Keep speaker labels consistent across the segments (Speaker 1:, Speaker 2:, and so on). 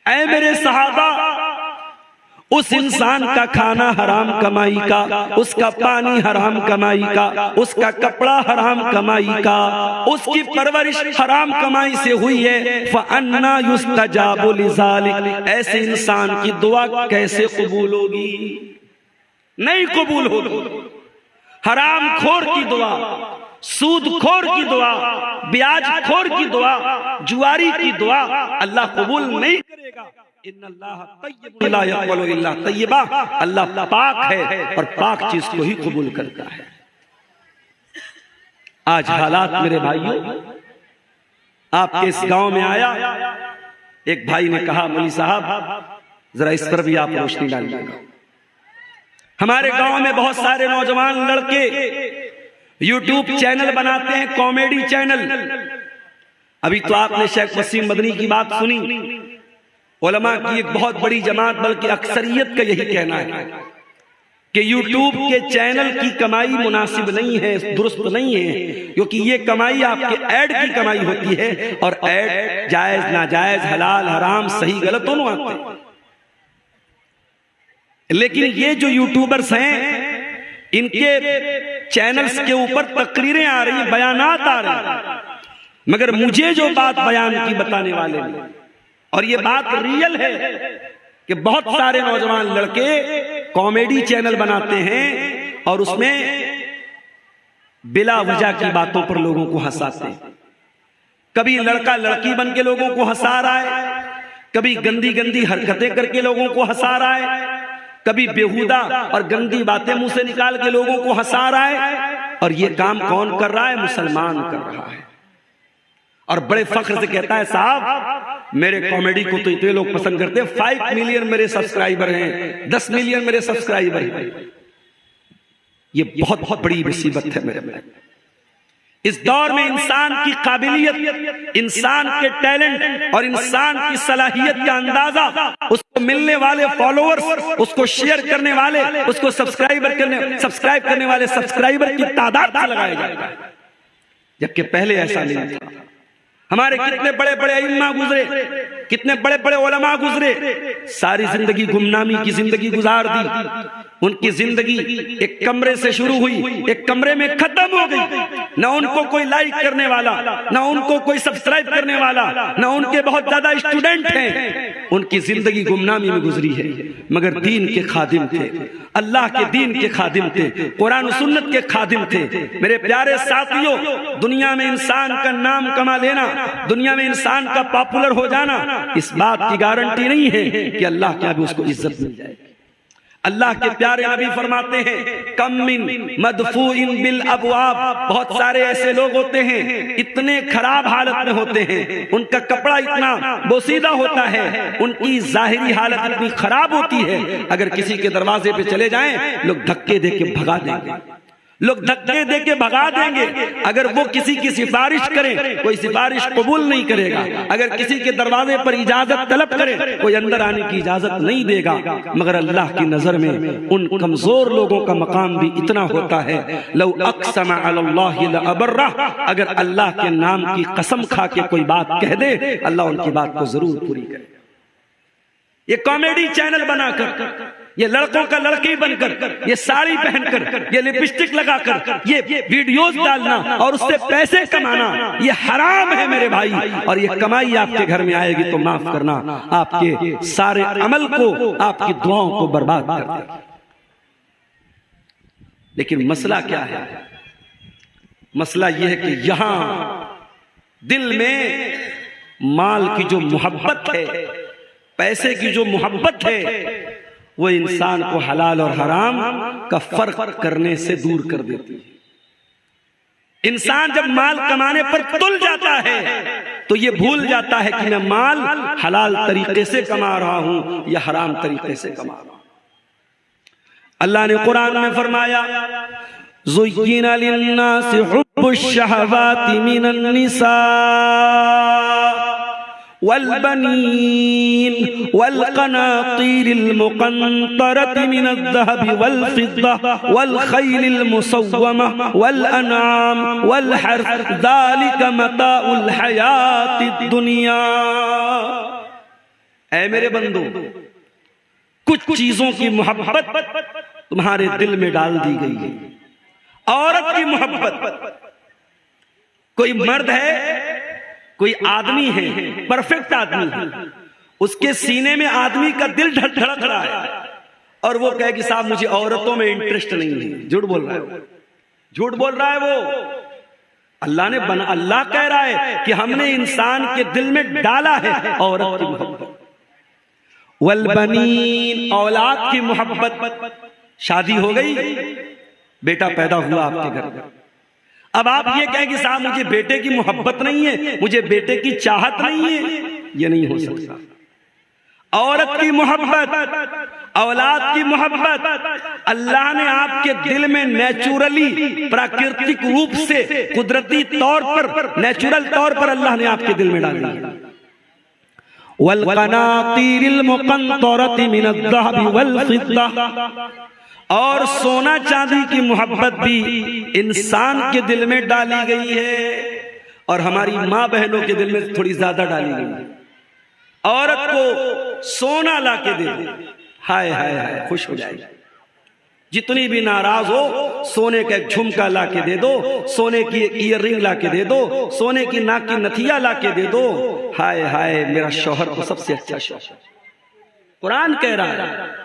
Speaker 1: ऐ मेरे सहाबा, उस इंसान का खाना हराम कमाई का, उसका पानी हराम कमाई का, उसका कपड़ा हराम कमाई का, उसकी परवरिश हराम कमाई से हुई है। फ़अन्ना युस्तजाबु लिज़ालिक, ऐसे इंसान की दुआ कैसे कबूल होगी? नहीं कबूल होगी। हराम खोर की दुआ, सूद खोर की दुआ, ब्याज खोर की दुआ, जुआरी की दुआ अल्लाह कबूल नहीं करेगा। इन्नल्लाह तय्यबुन ला यक़बलु इल्ला तय्यबा, अल्लाह पाक है और पाक चीज को ही कबूल करता है। आज हालात मेरे भाइयों, आपके इस गांव में आया, एक भाई ने कहा मौलवी साहब जरा इस पर भी आप रोशनी डालिएगा। हमारे गांव में बहुत सारे नौजवान लड़के यूट्यूब चैनल बनाते हैं, कॉमेडी चैनल। अभी तो आपने शेख वसीम मदनी की बात सुनी, उलमा की एक बहुत बड़ी जमात बल्कि अक्सरियत का यही कहना है कि यूट्यूब के चैनल की कमाई मुनासिब नहीं है, दुरुस्त नहीं है, क्योंकि ये कमाई आपके ऐड की कमाई होती है और ऐड जायज नाजायज, हलाल हराम, सही गलत दोनों आते हैं। लेकिन ये जो यूट्यूबर्स हैं, इनके चैनल्स के ऊपर तकरीरें आ रही हैं, बयानात आ रहे हैं, मगर मुझे जो बात बयान की बताने वाले हैं, और ये बात रियल है कि बहुत सारे नौजवान लड़के कॉमेडी चैनल बनाते हैं और उसमें बिला वजह की बातों पर लोगों को हंसाते हैं। कभी लड़का लड़की बन के लोगों को हंसा रहा है, कभी गंदी गंदी हरकतें करके लोगों को हंसा रहा है, कभी बेहुदा और गंदी बातें मुंह से निकाल के लोगों को हंसा रहा है। और ये काम कौन कर रहा है? मुसलमान कर रहा है। और बड़े फख्र से कहता है साहब मेरे कॉमेडी को तो इतने लोग पसंद करते हैं, 5 मिलियन मेरे सब्सक्राइबर हैं, 10 मिलियन मेरे सब्सक्राइबर हैं। ये बहुत बहुत बड़ी मुसीबत है मेरे में। इस दौर में इंसान की काबिलियत, इंसान के टैलेंट और इंसान की सलाहियत का अंदाजा उसको मिलने वाले फॉलोअर्स, उसको शेयर करने वाले, उसको सब्सक्राइब करने वाले सब्सक्राइबर की तादाद से लगाया जाता है, जबकि पहले ऐसा नहीं था। हमारे कितने बड़े बड़े इमाम गुजरे, कितने बड़े बड़े उलमा गुजरे, सारी जिंदगी गुमनामी की जिंदगी गुजार दी। उनकी जिंदगी एक कमरे से शुरू हुई, एक कमरे में खत्म हो गई। ना उनको कोई लाइक करने वाला, ना उनको कोई सब्सक्राइब करने वाला, ना उनके बहुत ज्यादा स्टूडेंट हैं। उनकी जिंदगी गुमनामी में गुजरी है, मगर दीन के खादिम थे, अल्लाह के दीन के खादिम थे, कुरान सुन्नत के खादिम थे। मेरे प्यारे साथियों, दुनिया में इंसान का नाम कमा लेना, दुनिया में इंसान का पॉपुलर हो जाना, इस बात की गारंटी नहीं है कि अल्लाह के आगे उसको इज्जत मिल जाएगी। अल्लाह के प्यारे नबी फरमाते हैं कम मिन मदफूइन बिल अबवाब, बहुत सारे ऐसे लोग होते हैं इतने खराब हालत में होते हैं, उनका कपड़ा इतना बोसीदा होता है, उनकी जाहिरी हालत इतनी खराब होती है, अगर किसी के दरवाजे पे चले जाएं लोग धक्के दे के भगा देंगे, लोग धक्के दे के भगा देंगे। अगर वो किसी की सिफारिश करें, कोई सिफारिश कबूल नहीं करेगा। अगर किसी के दरवाजे पर इजाजत तलब करें, कोई अंदर आने की इजाजत नहीं देगा। मगर अल्लाह की नजर में उन कमजोर लोगों का मकाम भी इतना होता है, लौ अक़सम अलल्लाहि लअबर्रा, अगर अल्लाह के नाम की कसम खा के कोई बात कह दे, अल्लाह उनकी बात को जरूर पूरी करे। ये कॉमेडी चैनल बनाकर, ये लड़कों का लड़की बनकर, ये साड़ी पहनकर, ये लिपस्टिक लगाकर ये वीडियोस डालना और उससे पैसे कमाना, ये हराम है मेरे भाई। और ये कमाई आपके घर में आएगी तो माफ करना, आपके सारे अमल को, आपकी दुआओं को बर्बाद कर देगी। लेकिन मसला क्या है? मसला यह है कि यहां दिल में माल की जो मोहब्बत है, पैसे की जो मोहब्बत है, वो इंसान को हलाल और हराम का फर्क करने से दूर कर देती है। इंसान जब माल कमाने पर तुल जाता है तो ये भूल जाता है कि मैं माल हलाल तरीके से कमा रहा हूं या हराम तरीके से कमा रहा हूं। अल्लाह ने कुरान में फरमाया ज़ुय्यिना लिन्नासि हुब्बुश शहवाति मिनन निसा वल्बनीन वल्क़नातीरिल मुक़न्तरति मिनज़्ज़हबि वल्फ़िद्दा वल्ख़ैलिल मुसव्वमा वल्अनआम वल्हर्थ ज़ालिका मताउल हयातिद दुनिया। ऐ मेरे बंदो, कुछ चीजों की मोहब्बत तुम्हारे दिल में डाल दी गई है। औरत की मोहब्बत, कोई मर्द है, कोई आदमी है, परफेक्ट आदमी है, उसके सीने में आदमी का दिल धड़क रहा है और वो कहे कि साहब मुझे औरतों में इंटरेस्ट नहीं है। झूठ बोल रहा है, झूठ बोल रहा है वो। अल्लाह ने बना, अल्लाह कह रहा है कि हमने इंसान के दिल में डाला है औरत की मोहब्बत। वलबनीन, औलाद की मोहब्बत। शादी हो गई, बेटा पैदा हुआ आपके घर में, अब आप ये कहें कि साहब मुझे बेटे की मोहब्बत नहीं है, मुझे बेटे की चाहत नहीं है, ये नहीं हो सकता। औरत की मोहब्बत, औलाद की मोहब्बत अल्लाह ने आपके दिल में नेचुरली, प्राकृतिक रूप से, कुदरती तौर पर, नेचुरल तौर पर अल्लाह ने आपके दिल में डाली। वल्कनातीरिल मुक़ंतरति मिनज़्ज़हबि वल्फ़िद्दा, और सोना चांदी की मोहब्बत भी इंसान के दिल में डाली गई है और हमारी माँ बहनों के दिल में थोड़ी ज्यादा डाली गई है। औरत को सोना ला के दे दे, हाय हाय हाय, खुश हो जाएगी। जितनी भी नाराज हो, सोने का एक झुमका ला के दे दो, सोने की एक ईयर रिंग ला के दे दो, सोने की नाक की नथिया ला के दे दो, हाय हाय मेरा शौहर तो सबसे अच्छा शौहर। कुरान कह रहा है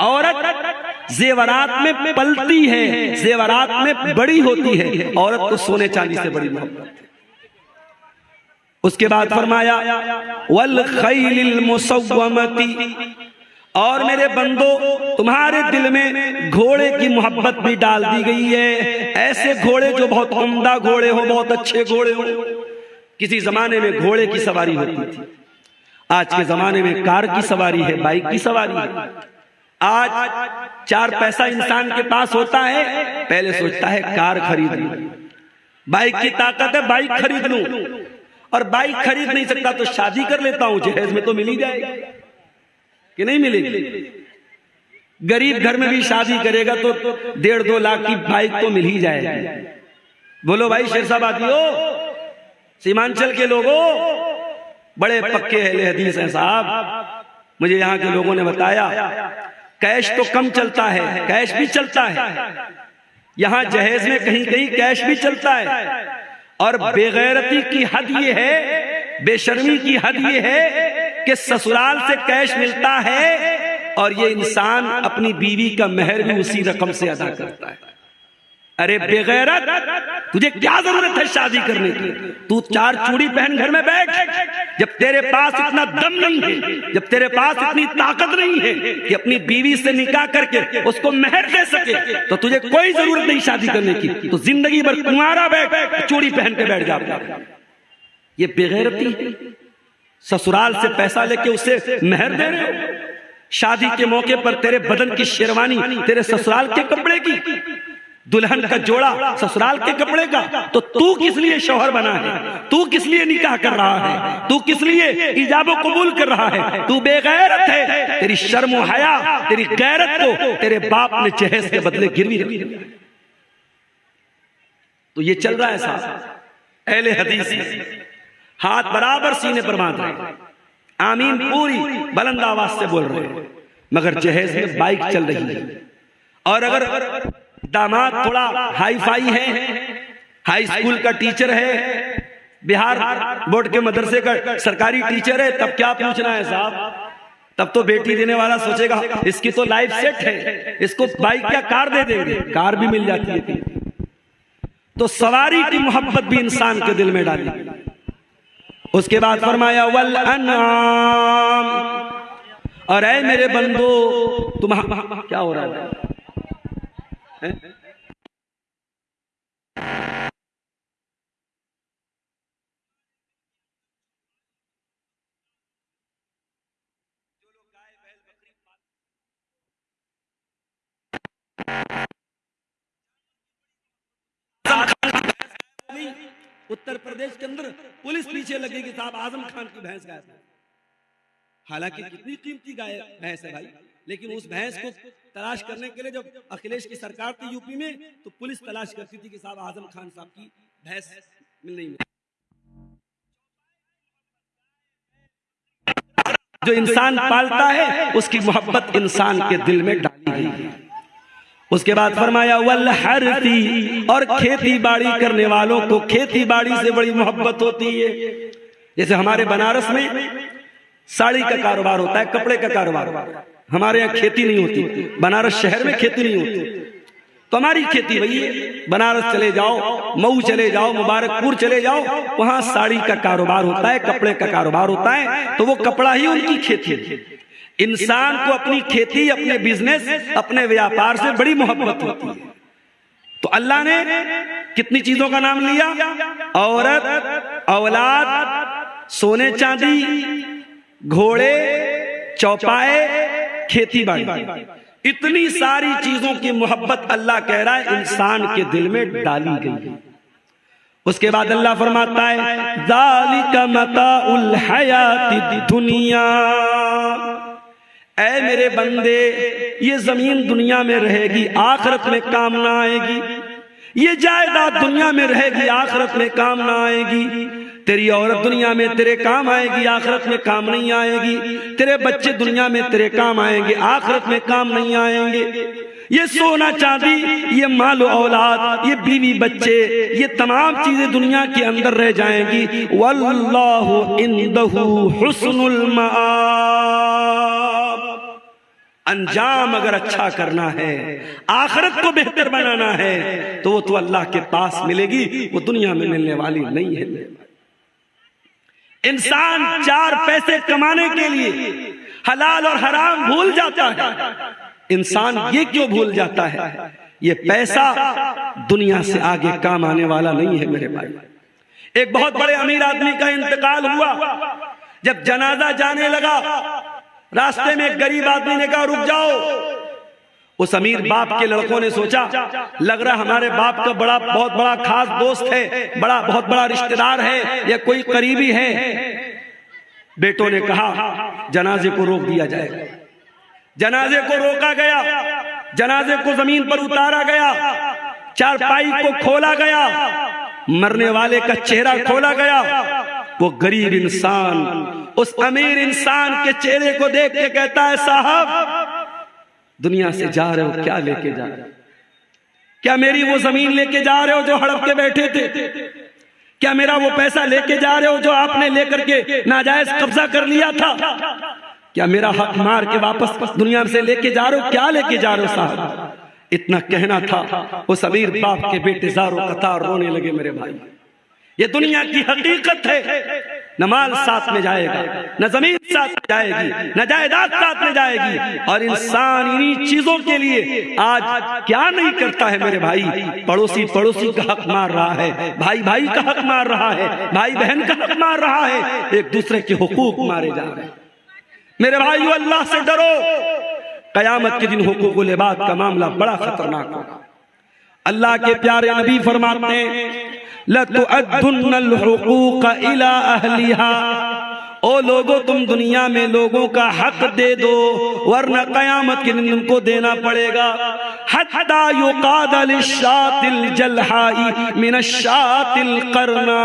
Speaker 1: औरत जेवरात में पलती है, जेवरात में बड़ी होती है, औरत को सोने चांदी से बड़ी मोहब्बत है। उसके बाद फरमाया वल खैलिल मुसव्वमती, और मेरे बंदो तुम्हारे दिल में घोड़े की मोहब्बत भी डाल दी गई है। ऐसे घोड़े जो बहुत उम्दा घोड़े हो, बहुत अच्छे घोड़े हो। किसी जमाने में घोड़े की सवारी होती थी, आज के जमाने में कार की सवारी है, बाइक की सवारी है। आज 4 पैसा इंसान के पास होता है, पहले सोचता है कार खरीद लूं, बाइक की ताकत है बाइक खरीद लूं, और बाइक खरीद नहीं सकता तो शादी कर लेता हूं, जहेज में तो मिल ही जाएगी कि नहीं मिलेगी। गरीब घर में भी शादी करेगा तो 1.5-2 लाख की बाइक तो मिल ही जाएगी। बोलो भाई शेरशाबादियों, सीमांचल के लोगों, बड़े पक्के अहले हदीस हैं साहब। मुझे यहाँ के लोगों ने बताया कैश तो कम चलता है, कैश भी चलता है, यहां जहेज में कहीं कहीं कैश भी चलता है। और बेगैरती की हद ये है, बेशर्मी की हद ये है कि ससुराल से कैश मिलता है और ये इंसान अपनी बीवी का मेहर भी उसी रकम से अदा करता है। अरे बेगैरत, तुझे क्या जरूरत है शादी करने की? तू 4 चूड़ी पहन घर में बैठ। जब तेरे पास इतना दम नहीं है, जब तेरे पास इतनी ताकत नहीं है कि अपनी बीवी से निकाह करके उसको मेहर दे सके, तो तुझे कोई जरूरत नहीं शादी करने की। तो जिंदगी भर कुंवारा बैठ, चूड़ी पहन के बैठ जाता। ये बेगैरती है। ससुराल से पैसा लेके उसे मेहर दे रहे हो, शादी के मौके पर तेरे बदन की शेरवानी तेरे ससुराल के कपड़े की, दुल्हन का जोड़ा ससुराल के कपड़े का, तो तू किस लिए शौहर बना है? तू किस लिए निकाह कर रहा है? तू किस लिए इजाबो कबूल कर रहा है? तू बेगैरत है। तेरी शर्म और हया, तेरी गैरत को तेरे बाप ने जहेज के बदले गिरवी रखी। तो ये चल रहा है साहब, अहले हदीस हाथ बराबर सीने पर बांध रहे, आमीन पूरी बुलंद आवाज से बोल रहे हैं, मगर जहेज में बाइक चल रही है। और अगर दामाद थोड़ा हाई फाई है, हाई स्कूल का टीचर है, बिहार बोर्ड के मदरसे का सरकारी टीचर है, तब क्या पूछना है साहब? तब तो बेटी देने वाला सोचेगा इसकी तो लाइफ सेट है, इसको बाइक क्या कार दे देंगे, कार भी मिल जाती है। तो सवारी की मोहब्बत भी इंसान के दिल में डाली। उसके बाद फरमाया वल अनआम, और ऐ मेरे बंदो तुम्हारा क्या हो रहा है? उत्तर प्रदेश के अंदर पुलिस पीछे लगेगी साहब, आजम खान की भैंस गायब है। हालांकि कितनी कीमती गाय भैंस है भाई, लेकिन उस भैंस को तलाश करने के लिए जब अखिलेश की सरकार थी यूपी में, तो पुलिस तलाश करती थी कि साहब आजम खान साहब की भैंस मिल नहीं मिली। जो इंसान पालता है उसकी मोहब्बत इंसान के दिल में डाली गई है। उसके बाद फरमाया वल हरती, और खेती बाड़ी करने वालों को खेती बाड़ी से बड़ी मोहब्बत होती है। जैसे हमारे बनारस में साड़ी का कारोबार होता है, कपड़े का कारोबार, हमारे यहाँ खेती नहीं होती, बनारस शहर में खेती नहीं होती। तो हमारी खेती वही है, बनारस चले जाओ, मऊ चले जाओ, मुबारकपुर चले जाओ, वहां साड़ी का कारोबार होता है, कपड़े का कारोबार होता है, तो वो कपड़ा ही उनकी खेती है। इंसान को अपनी खेती, अपने बिजनेस, अपने व्यापार से बड़ी मोहब्बत होती है। तो अल्लाह ने कितनी चीजों का नाम लिया, औरत, औलाद, सोने चांदी, घोड़े, चौपाए, खेती बाड़ी, इतनी सारी चीजों की मोहब्बत अल्लाह कह रहा है इंसान के दिल में डाली गई है। उसके बाद अल्लाह फरमाता है ज़ालिका मताउल हयातिद दुनिया, ऐ मेरे बंदे ये जमीन दुनिया में रहेगी, आखिरत में काम ना आएगी। ये जायदाद दुनिया में रहेगी, आखिरत में काम ना आएगी। तेरी औरत दुनिया में तेरे काम आएगी, आखिरत में काम नहीं आएगी। तेरे बच्चे दुनिया में तेरे काम आएंगे, आखिरत में काम नहीं आएंगे। ये सोना चांदी, ये मालो औलाद, ये बीवी बच्चे, ये तमाम चीजें दुनिया के अंदर रह जाएंगी। वल्लाहु इंदहु हुस्नुल मआब, अंजाम अगर अच्छा करना है, आखिरत को बेहतर बनाना है, तो वो तो अल्लाह के पास मिलेगी, वो दुनिया में मिलने वाली नहीं है। इंसान 4 पैसे कमाने के लिए हलाल और हराम भूल जाता है। इंसान ये क्यों भूल जाता है? ये पैसा दुनिया से आगे काम आने वाला नहीं है मेरे भाई। एक बहुत बड़े अमीर आदमी का इंतकाल हुआ, जब जनाजा जाने लगा, रास्ते में एक गरीब आदमी ने कहा रुक जाओ। उस अमीर बाप के लड़कों ने सोचा लग रहा हमारे बाप का बहुत बड़ा खास दोस्त है, बहुत बड़ा रिश्तेदार है या कोई करीबी है। बेटों ने कहा जनाजे को रोक दिया जाएगा। जनाजे को रोका गया, जनाजे को जमीन पर उतारा गया, चारपाई को खोला गया, मरने वाले का चेहरा खोला गया। वो गरीब इंसान उस अमीर इंसान के चेहरे को देख के कहता है साहब दुनिया से जा रहे हो, क्या लेके जा रहे हो? क्या मेरी वो जमीन लेके जा रहे हो जो हड़प के बैठे थे? क्या मेरा वो पैसा लेके जा रहे हो जो आपने लेकर के नाजायज कब्जा कर लिया था? क्या मेरा हक मार के वापस दुनिया से लेके जा रहे हो? क्या लेके जा रहे हो साहब? इतना कहना था, उस अमीर बाप के बेटे ज़ारो कतार रोने लगे। मेरे भाई ये दुनिया की हकीकत है, न माल साथ में जाएगा, न जमीन साथ में जाएगी, न जायदाद साथ में जाएगी। और इंसान इन्हीं चीजों के लिए आज क्या नहीं करता है मेरे भाई? पड़ोसी का हक मार रहा है, भाई का हक मार रहा है, भाई बहन का हक मार रहा है, एक दूसरे के हुकूक मारे जा रहे हैं। मेरे भाइयों अल्लाह से डरो, कयामत के दिन हुकूकुल इबाद का मामला बड़ा खतरनाक होगा। अल्लाह के प्यारे नबी फरमाते हैं लतुअद्दुन्नल हुकूक इला अहलिहा, ओ लोगों तुम दुनिया में लोगों का हक दे दो वरना कयामत के दिन तुमको देना पड़ेगा। हत्ता युकाद लिशातिल जलहाई मिनशातिल करना,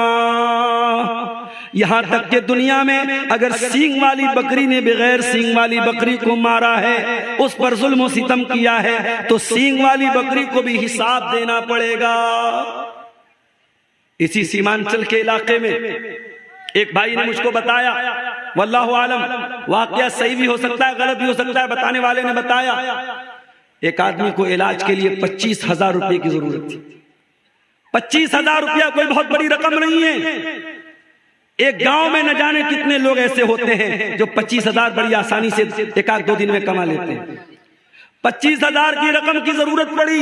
Speaker 1: यहां तक कि दुनिया में अगर सींग वाली बकरी ने बगैर सींग वाली बकरी को मारा है, उस पर जुल्म सितम किया है, तो सींग वाली बकरी को भी हिसाब देना पड़ेगा। इसी सीमांचल के इलाके में एक भाई ने मुझको बताया, वल्लाहु आलम वाकया सही भी हो सकता है, गलत भी हो सकता है, बताने वाले ने बताया एक आदमी को इलाज के लिए 25,000 रुपए की जरूरत थी। 25,000 रुपया कोई बहुत बड़ी रकम नहीं है। एक गांव में न जाने कितने लोग ऐसे होते हैं जो 25,000 बड़ी आसानी से 1-2 दिन में कमा लेते हैं। 25,000 की रकम की जरूरत पड़ी,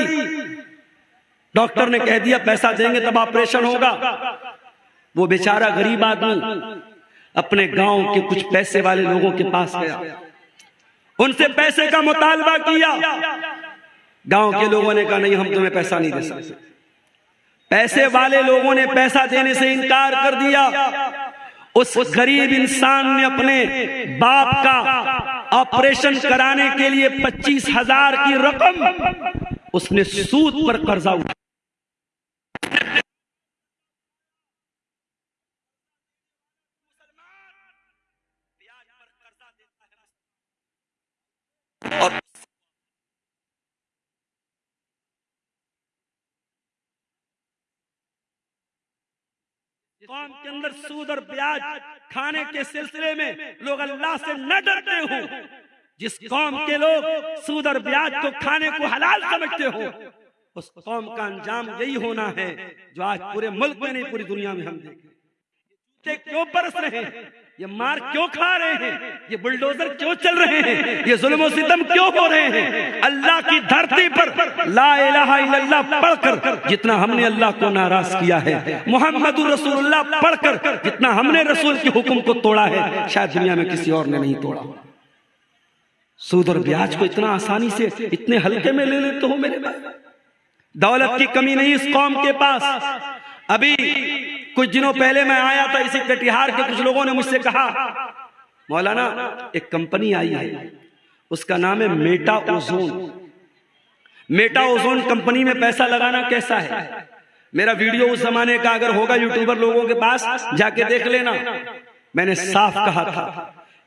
Speaker 1: डॉक्टर ने कह दिया पैसा देंगे तब ऑपरेशन होगा। वो बेचारा गरीब आदमी अपने गांव के कुछ पैसे वाले लोगों के पास गया, उनसे पैसे का मुतालबा किया। गांव के लोगों ने कहा नहीं हम तुम्हें पैसा नहीं दे सकते। पैसे वाले लोगों ने पैसा देने से इनकार कर दिया। उस गरीब इंसान ने अपने बाप का ऑपरेशन कराने के लिए 25,000 की रकम उसने सूद पर कर्जा उठाया। और कौम के अंदर सूद और ब्याज खाने के सिलसिले में लोग अल्लाह से न डरते हो, जिस कौम के लोग सूद और ब्याज को खाने को हलाल समझते हो, उस कौम का अंजाम यही होना है जो आज पूरे मुल्क में नहीं पूरी दुनिया में हम देखें। क्यों बरस रहे हैं, ये मार क्यों खा रहे हैं, ये बुलडोजर क्यों चल रहे हैं, ये जुल्म सितम क्यों हो रहे हैं? अल्लाह की धरती पर ला इलाहा इल्लल्लाह पढ़कर जितना हमने अल्लाह को नाराज किया है, मुहम्मदुर रसूलुल्लाह पढ़कर जितना हमने रसूल के हुक्म को तोड़ा है, शायद दुनिया में किसी और ने नहीं तोड़ा। सूद और ब्याज को इतना आसानी से इतने हल्के में ले लेते हो मेरे भाई। दौलत की कमी नहीं इस कौम के पास। अभी कुछ दिनों पहले मैं आया था, इसी कटिहार के कुछ लोगों ने मुझसे कहा, मौलाना एक कंपनी आई है, उसका नाम है Meta ozone. Meta ozone company में पैसा लगाना कैसा है? मेरा वीडियो उस जमाने का अगर होगा यूट्यूबर लोगों के पास जाके देख लेना। मैंने साफ कहा था,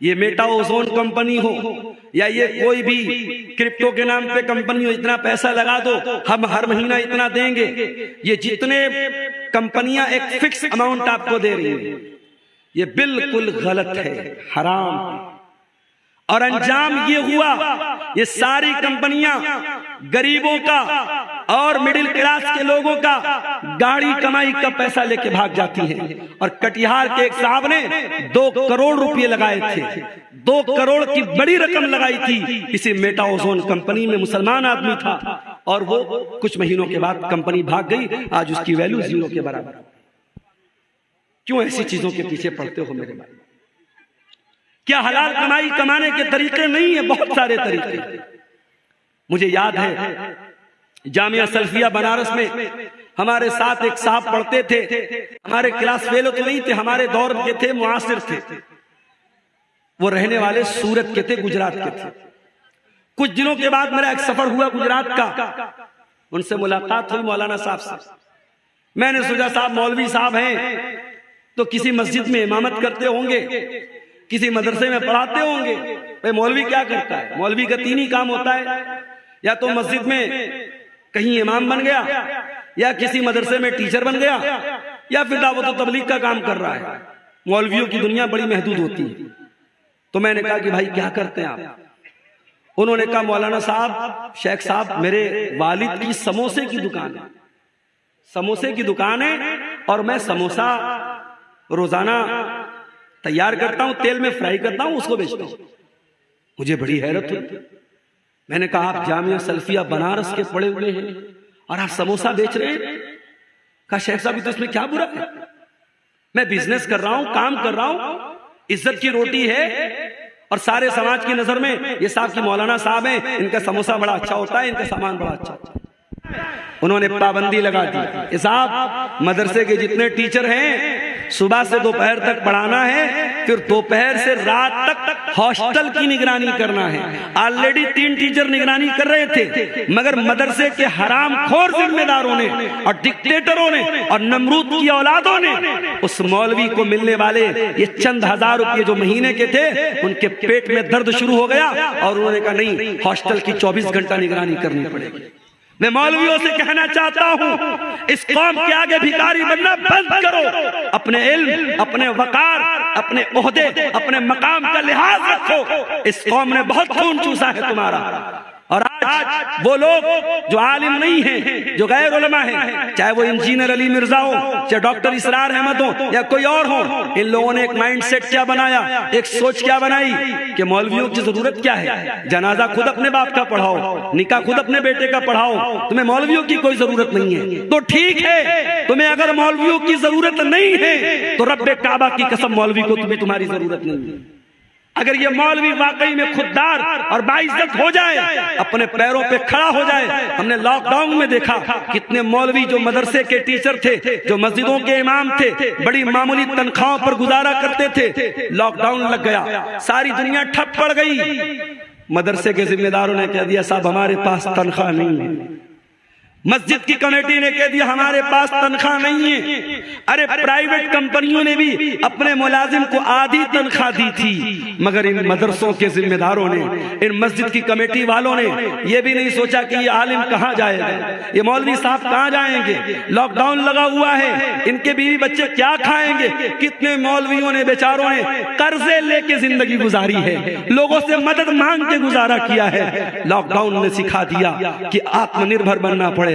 Speaker 1: ये मेटा ओजोन कंपनी हो या ये कोई भी क्रिप्टो के नाम पे कंपनी हो, इतना पैसा लगा दो, हम हर महीना इतना देंगे। ये जितने कंपनियां एक फिक्स अमाउंट आपको दे रही हैं, ये बिल्कुल गलत है, हराम। और अंजाम ये हुआ, ये सारी कंपनियां गरीबों का और मिडिल क्लास के लोगों का गाड़ी कमाई का पैसा लेके भाग जाती हैं। और कटिहार के एक साहब ने 2 करोड़ रुपए लगाए थे, 2 करोड़ की बड़ी रकम लगाई थी इसी मेटा ओजोन कंपनी में। मुसलमान आदमी था और वो कुछ महीनों के बाद कंपनी भाग गई, आज उसकी वैल्यू 0 के बराबर। क्यों ऐसी चीजों के पीछे पड़ते हो मेरे भाई? क्या हलाल कमाई कमाने के तरीके नहीं है? बहुत सारे तरीके। मुझे याद है जामिया सल्फिया बनारस में हमारे साथ एक साहब पढ़ते थे, हमारे क्लास फेलो तो नहीं थे, हमारे दौर के थे, मुआसिर थे। वो रहने वाले सूरत के थे, गुजरात के थे। कुछ दिनों के बाद मेरा एक सफर हुआ गुजरात का, उनसे मुलाकात हुई मौलाना साहब से। मैंने सोचा साहब मौलवी साहब हैं तो किसी मस्जिद में इमामत करते होंगे, किसी मदरसे में पढ़ाते होंगे। भाई मौलवी क्या करता है? मौलवी का 3 ही काम होता है, या तो मस्जिद में कहीं इमाम बन गया, या किसी मदरसे में टीचर बन गया, या फिर दावत और तबलीग का काम कर रहा है। मौलवियों की दुनिया बड़ी महदूद होती है। तो मैंने कहा कि भाई क्या करते हैं आप? उन्होंने कहा मौलाना साहब, शेख साहब, मेरे वालिद की समोसे की दुकान है, समोसे की दुकान है, और मैं समोसा रोजाना तैयार करता हूं, तेल में फ्राई करता हूं, उसको बेचता हूं। मुझे बड़ी हैरत हुई। मैंने कहा आप जामिया सल्फिया बनारस के पढ़े हुए हैं और आप समोसा बेच रहे हैं? कहा शेख साहब तो इसमें क्या बुरा है? मैं बिजनेस कर रहा हूं, काम कर रहा हूं, इज्जत की रोटी है, और सारे समाज की नजर में ये साहब की मौलाना साहब हैं, इनका समोसा बड़ा अच्छा होता है, इनका सामान बड़ा अच्छा होता है। उन्होंने पाबंदी लगा दी, साहब मदरसे के जितने टीचर हैं सुबह से दोपहर तक पढ़ाना है, फिर दोपहर से रात तक हॉस्टल की निगरानी करना है। ऑलरेडी 3 टीचर निगरानी कर रहे थे, मगर मदरसे के हरामखोर जिम्मेदारों ने और डिक्टेटरों ने और नमरूद की औलादों ने उस मौलवी को मिलने वाले ये चंद हजार रुपये जो महीने के थे, उनके पेट में दर्द शुरू हो गया और उन्होंने कहा नहीं, हॉस्टल की 24 घंटा निगरानी करनी पड़ेगी। मैं मौलवियों से कहना चाहता हूं, इस कौम के आगे भिखारी बनना बंद करो। अपने इल्म, अपने वकार, अपने ओहदे, अपने मकाम का लिहाज रखो। इस कौम ने बहुत खून चूसा है तुम्हारा। और आज वो लोग जो आलिम नहीं हैं, जो गैर उलमा हैं, चाहे वो इंजीनियर अली मिर्जा हो, चाहे डॉक्टर इसरार अहमद हो, या कोई और हो, इन लोगों ने एक माइंडसेट क्या बनाया, एक सोच क्या बनाई कि मौलवियों की जरूरत क्या है? जनाजा खुद अपने बाप का पढ़ाओ, निकाह खुद अपने बेटे का पढ़ाओ, तुम्हें मौलवियों की कोई जरूरत नहीं है। तो ठीक है, तुम्हें अगर मौलवियों की जरूरत नहीं है तो रब्बे काबा की कसम मौलवी को तुम्हारी जरूरत नहीं है। अगर ये मौलवी वाकई में खुददार और बाइज्जत हो जाए, अपने पैरों पे खड़ा हो जाए। हमने लॉकडाउन में देखा कितने मौलवी जो मदरसे के टीचर थे, जो मस्जिदों के इमाम थे, बड़ी मामूली तनख्वाहों पर गुजारा करते थे। लॉकडाउन लग गया, सारी दुनिया ठप पड़ गई। मदरसे के जिम्मेदारों ने कह दिया साहब हमारे पास तनख्वाह नहीं है। मस्जिद की कमेटी ने कह दिया हमारे पास तनख्वाह नहीं है। अरे प्राइवेट कंपनियों ने भी अपने मुलाजिम को आधी तनख्वाह दी थी, मगर इन मदरसों के जिम्मेदारों ने, इन मस्जिद की कमेटी वालों ने यह भी नहीं सोचा कि ये आलिम कहाँ जाएगा, ये मौलवी साहब कहाँ जाएंगे, लॉकडाउन लगा हुआ है, इनके बीवी बच्चे क्या खाएंगे। कितने मौलवियों ने, बेचारों ने कर्जे लेके जिंदगी गुजारी है, लोगों से मदद मांग के गुजारा किया है। लॉकडाउन ने सिखा दिया कि आत्मनिर्भर बनना पड़ेगा,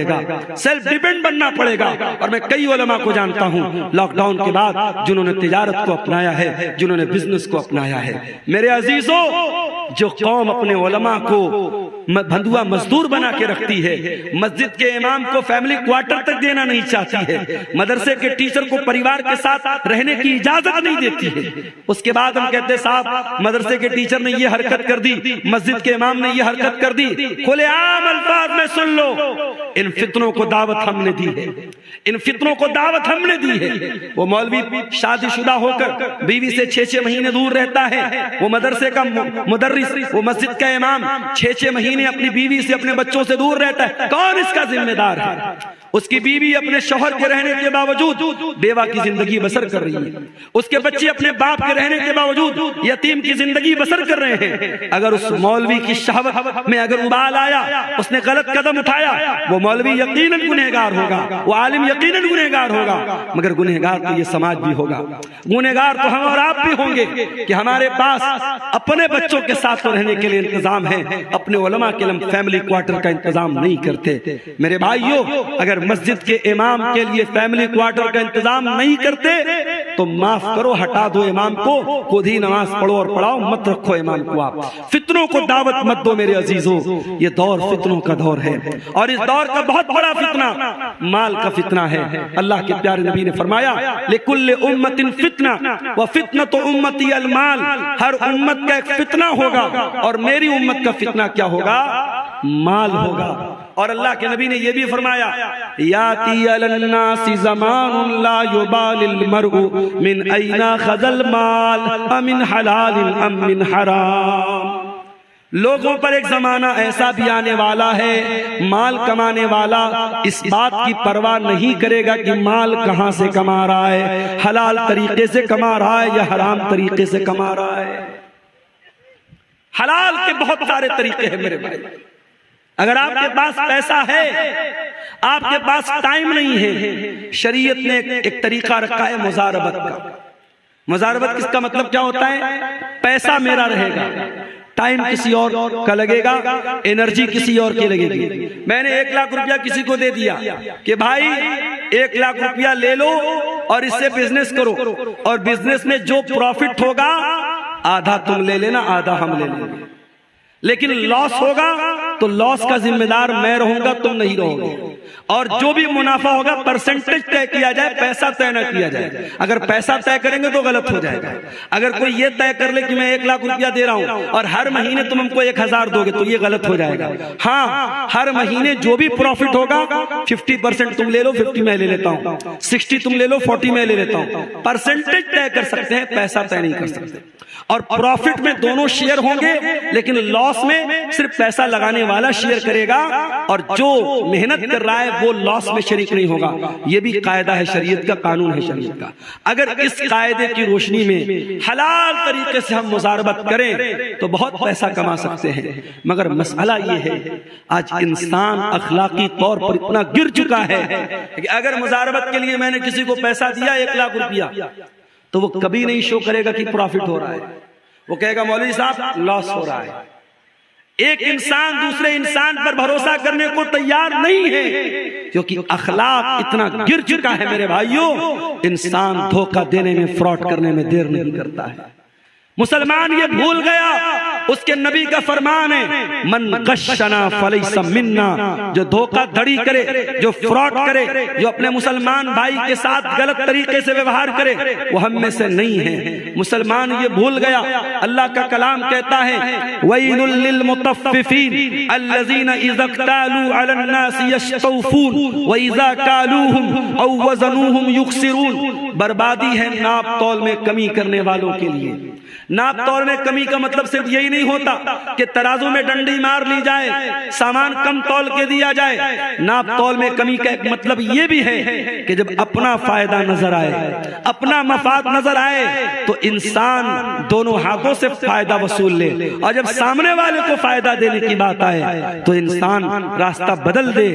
Speaker 1: सेल्फ डिपेंड बनना पड़ेगा। और मैं कई उलमा को जानता हूं लॉकडाउन के बाद जिन्होंने तिजारत को अपनाया है, जिन्होंने बिजनेस को अपनाया है। मेरे अजीजों, जो कौम अपने उलमा को बंधुआ मजदूर बना के रखती है, मस्जिद के इमाम को फैमिली क्वार्टर तक देना नहीं चाहती है, मदरसे के टीचर को परिवार के साथ रहने की इजाजत नहीं देती है, उसके बाद हम कहते साहब मदरसे के टीचर ने ये हरकत कर दी, मस्जिद के इमाम ने ये हरकत कर दी। खुलेआम अल्फाज में सुन लो, इन फितनों को दावत हमने दी है, इन फितनों को दावत हमने दी है। वो मौलवी शादीशुदा होकर बीवी से 6-6 महीने दूर रहता है, वो मदरसे का मुदर्रिस, वो मस्जिद का इमाम 6-6 महीने अपनी बीवी से, अपने बच्चों से दूर रहता है। कौन इसका जिम्मेदार है? उसकी बीवी अपने शौहर के रहने के बावजूद बेवा की जिंदगी बसर कर रही है, उसके बच्चे अपने बाप के रहने के बावजूद यतीम की जिंदगी बसर कर रहे हैं। अगर उस मौलवी की शहवत में अगर उबाल आया, उसने गलत कदम उठाया, वो मौलवी यकीनन गुनहगार होगा, वो आलिम यकीनन गुनहगार होगा, मगर गुनहगार तो ये समाज भी होगा, गुनहगार तो हम और आप भी होंगे कि हमारे पास अपने बच्चों के साथ रहने के लिए इंतजाम है, अपने उलमा के लिए फैमिली क्वार्टर का इंतजाम नहीं करते। मेरे भाइयों, अगर मस्जिद के इमाम के लिए फैमिली क्वार्टर का इंतजाम नहीं करते तो माफ करो, हटा दो इमाम को, खुद ही नमाज पढ़ो और पढ़ाओ, मत रखो इमाम को। आप फितनों को दावत मत दो मेरे अजीजों, ये दौर फितनों का दौर है, और इस दौर का बहुत बड़ा फितना माल का फितना है। अल्लाह के प्यारे नबी ने फरमाया, लिकुल्लि उम्मतिन फितना व फितनतु उम्मती अल माल, हर उम्मत का एक फितना होगा और मेरी उम्मत का फितना क्या होगा? माल होगा। और अल्लाह के नबी ने यह भी फरमाया, याती अलन्नासी ज़मानुन ला युबालिल मरउ मिन ऐना खज़ल माल अमिन हलालिन अम मिन हराम। लोगों पर एक जमाना ऐसा भी आने वाला है, माल कमाने वाला इस बात की परवाह नहीं करेगा कि माल कहां से कमा रहा है, हलाल तरीके से कमा रहा है या हराम तरीके से कमा रहा है। हलाल के बहुत सारे तरीके हैं मेरे भाई। अगर आपके पास पैसा है, आपके पास टाइम नहीं है, शरीयत ने एक तरीका रखा है मुजारबत का। मुजारबत किसका मतलब क्या होता है? पैसा मेरा रहेगा, टाइम किसी और का लगेगा, एनर्जी किसी और की लगेगी। मैंने 1 लाख रुपया किसी को दे दिया कि भाई 1 लाख रुपया ले लो और इससे बिजनेस करो, और बिजनेस में जो प्रॉफिट होगा आधा तुम ले लेना, आधा हम ले लेंगे, लेकिन लॉस होगा तो लॉस का जिम्मेदार मैं रहूंगा, तुम नहीं रहोगे। और जो भी मुनाफा होगा परसेंटेज तय किया जाए, पैसा तय न किया जाए। अगर पैसा तय करेंगे तो गलत हो जाएगा। अगर कोई ये तय कर ले कि मैं 1 लाख रुपया दे रहा हूं और हर महीने तुम हमको 1000 दोगे तो ये गलत हो जाएगा। हाँ, हर महीने जो भी प्रॉफिट होगा 50% तुम ले लो, 50 मैं ले लेता हूं, 60 तुम ले लो, 40 मैं ले लेता हूं। परसेंटेज तय कर सकते हैं, पैसा तय नहीं कर सकते। और प्रॉफिट में दोनों शेयर होंगे, लेकिन लॉस में सिर्फ पैसा लगाने वाला शेयर करेगा और जो मेहनत कर रहा है वो लॉस में शरीक नहीं होगा। ये भी कायदा है शरीयत का, कानून है शरीयत का। अगर इस कायदे की रोशनी में हलाल तरीके से हम मुजारबत करें तो बहुत पैसा कमा सकते हैं। मगर मसला ये है, आज इंसान अखलाकी तौर पर इतना गिर चुका है कि अगर मुजारबत के लिए मैंने किसी को पैसा दिया 1 लाख रुपया, तो वो कभी नहीं शो करेगा कि प्रॉफिट हो रहा है, वो कहेगा मौलवी साहब लॉस हो रहा है। एक इंसान दूसरे इंसान पर भरोसा करने को तैयार नहीं है, क्योंकि अखलाक इतना गिर चुका है मेरे भाइयों। इंसान धोखा देने में, फ्रॉड करने में देर नहीं करता है। मुसलमान ये भूल गया, उसके नबी का फरमान है, मन गशना फलैसा मिन्ना, जो धोखाधड़ी करे, जो फ्रॉड करे, जो अपने मुसलमान भाई के साथ गलत तरीके से व्यवहार करे, वो हम में से नहीं है। मुसलमान ये भूल गया। अल्लाह का कलाम कहता है, वैलुल लिल मुतफ्फिफीन अल्लज़ीना इज़ा क़तालू अलन नासी यस्तौफून व इज़ा कालूहुम औ वज़नूहुम युख़सिरून। बर्बादी है नाप तौल में कमी करने वालों के लिए। नाप तौल में कमी का मतलब सिर्फ यही नहीं होता कि तराजू में डंडी मार ली जाए, सामान कम तौल के दिया जाए। नाप तौल में कमी का एक मतलब यह भी है कि जब अपना फायदा नजर आए, अपना मफाद नजर आए, तो इंसान दोनों हाथों से फायदा वसूल ले, और जब सामने वाले को फायदा देने की बात आए तो इंसान रास्ता बदल दे,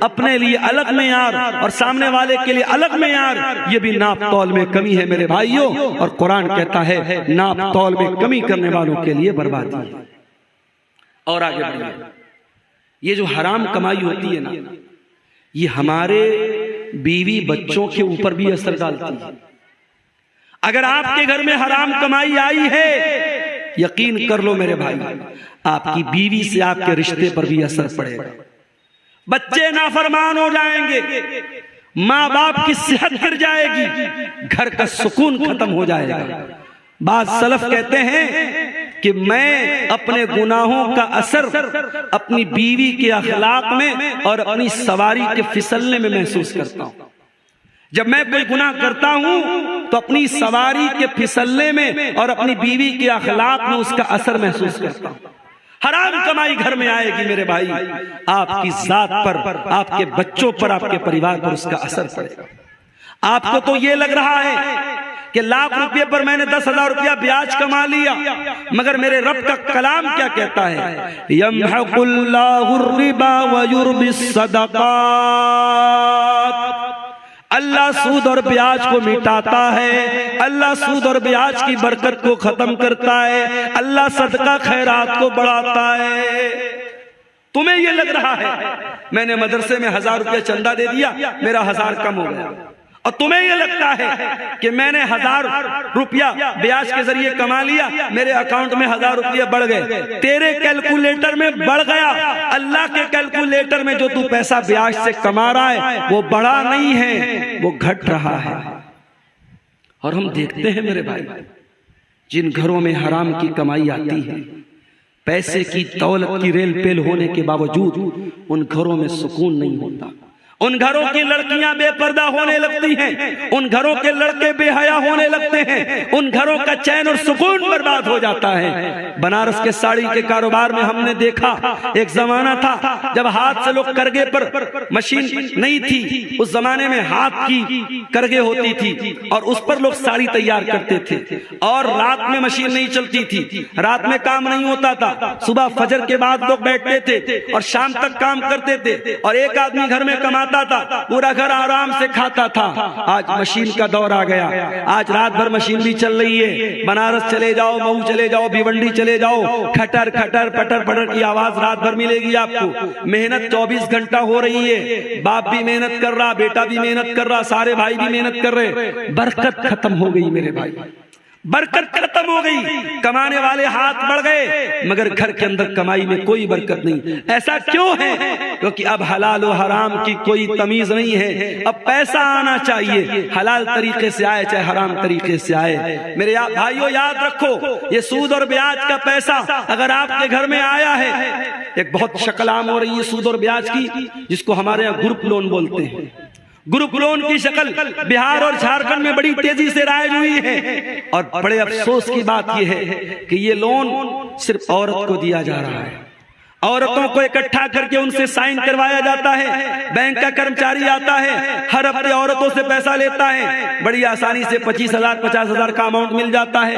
Speaker 1: अपने लिए अलग मेयार और सामने वाले के लिए अलग मेयार। ये भी नाप तौल में कमी है मेरे भाइयों, और कुरान कहता है नाप तौल में कमी करने वालों के लिए बर्बादी है। और आगे बढ़िए, ये जो हराम कमाई होती है ना, ये हमारे बीवी बच्चों के ऊपर भी असर डालती है। अगर आपके घर में हराम कमाई आई है, यकीन कर लो मेरे भाई, आपकी बीवी से आपके रिश्ते पर भी असर पड़ेगा। बच्चे नाफरमान हो जाएंगे, माँ बाप की सेहत गिर जाएगी, घर का सुकून खत्म हो जाएगा। बात सलफ कहते हैं कि मैं अपने गुनाहों का असर अपनी बीवी के अखलाक में और अपनी सवारी के फिसलने में महसूस करता हूं। जब मैं कोई गुनाह करता हूं तो अपनी सवारी के फिसलने में और अपनी बीवी के अखलाक में उसका असर महसूस करता हूं। हराम कमाई घर में आएगी मेरे भाई, आपकी जात पर, आपके बच्चों पर, आपके परिवार पर उसका असर पड़ेगा। आपको तो ये लग रहा है कि लाख रुपए पर मैंने 10,000 रुपया ब्याज कमा लिया, मगर मेरे रब का कलाम क्या कहता है? यमहकुल्लाहु रिबा व युर्बिस सदकात। अल्लाह सूद और ब्याज को मिटाता है, अल्लाह सूद और ब्याज की बरकत को खत्म करता है, अल्लाह सदका खैरात को बढ़ाता है। तुम्हें यह लग रहा है मैंने मदरसे में 1,000 रुपया चंदा दे दिया, मेरा 1,000 कम हो गया, और तुम्हें यह लगता है कि मैंने 1,000 रुपया ब्याज के जरिए कमा लिया, मेरे अकाउंट में 1,000 रुपया बढ़ गए। तेरे कैलकुलेटर में बढ़ गया, अल्लाह के कैलकुलेटर में जो तू पैसा ब्याज से कमा रहा है वो बढ़ा नहीं है, वो घट रहा है। और हम देखते हैं मेरे भाई, जिन घरों में हराम की कमाई आती है, पैसे की दौलत की रेल पेल होने के बावजूद उन घरों में सुकून नहीं होता। उन घरों की लड़कियां बेपर्दा होने लगती हैं, उन घरों के लड़के बेहया होने लगते हैं, उन घरों का चैन और सुकून बर्बाद हो जाता है। बनारस के साड़ी के कारोबार में हमने देखा, एक जमाना था जब हाथ से लोग करगे पर, मशीन नहीं थी उस जमाने में, हाथ की करगे होती थी और उस पर लोग साड़ी तैयार करते थे, और रात में मशीन नहीं चलती थी, रात में काम नहीं होता था, सुबह फजर के बाद लोग बैठते थे और शाम तक काम करते थे, और एक आदमी घर में कमाता था, पूरा घर आराम से खाता था। आज मशीन का दौर आ गया, आज रात भर मशीन भी चल रही है। बनारस चले जाओ, मऊ चले जाओ, भिवंडी चले जाओ, खटर खटर पटर पटर की आवाज रात भर मिलेगी आपको। मेहनत 24 घंटा हो रही है, बाप भी मेहनत कर रहा, बेटा भी मेहनत कर रहा, सारे भाई भी मेहनत कर रहे। बरकत खत्म हो गई मेरे भाई, बरकत खत्म हो गई। कमाने वाले हाथ बढ़ गए, मगर घर के अंदर कमाई में कोई बरकत नहीं। ऐसा क्यों है? क्योंकि अब हलाल और हराम की कोई तमीज नहीं है। अब पैसा आना चाहिए, हलाल तरीके से आए चाहे हराम तरीके से आए। मेरे भाइयों याद रखो, ये सूद और ब्याज का पैसा अगर आपके घर में आया है, एक बहुत शक्ल आम हो रही है सूद और ब्याज की, जिसको हमारे यहाँ ग्रुप लोन बोलते हैं। ग्रुप लोन की शक्ल बिहार और झारखंड में बड़ी तेजी से राइज हुई है, और बड़े अफसोस की बात यह है कि ये लोन सिर्फ औरत को दिया जा रहा है। औरतों को इकट्ठा करके उनसे साइन करवाया जाता है, बैंक का कर्मचारी आता है, हर हफ्ते औरतों से पैसा लेता है, बड़ी आसानी से 25,000 50,000 का अमाउंट मिल जाता है।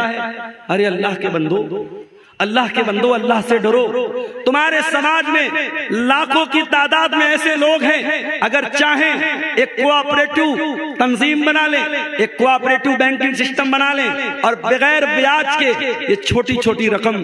Speaker 1: अरे अल्लाह के बंदो, अल्लाह के बंदो, अल्लाह से डरो। तुम्हारे समाज में लाखों की तादाद में ऐसे लोग हैं, अगर चाहें एक कोऑपरेटिव तंजीम बना लें, एक कोऑपरेटिव बैंकिंग सिस्टम बना लें, और बगैर ब्याज के ये छोटी छोटी रकम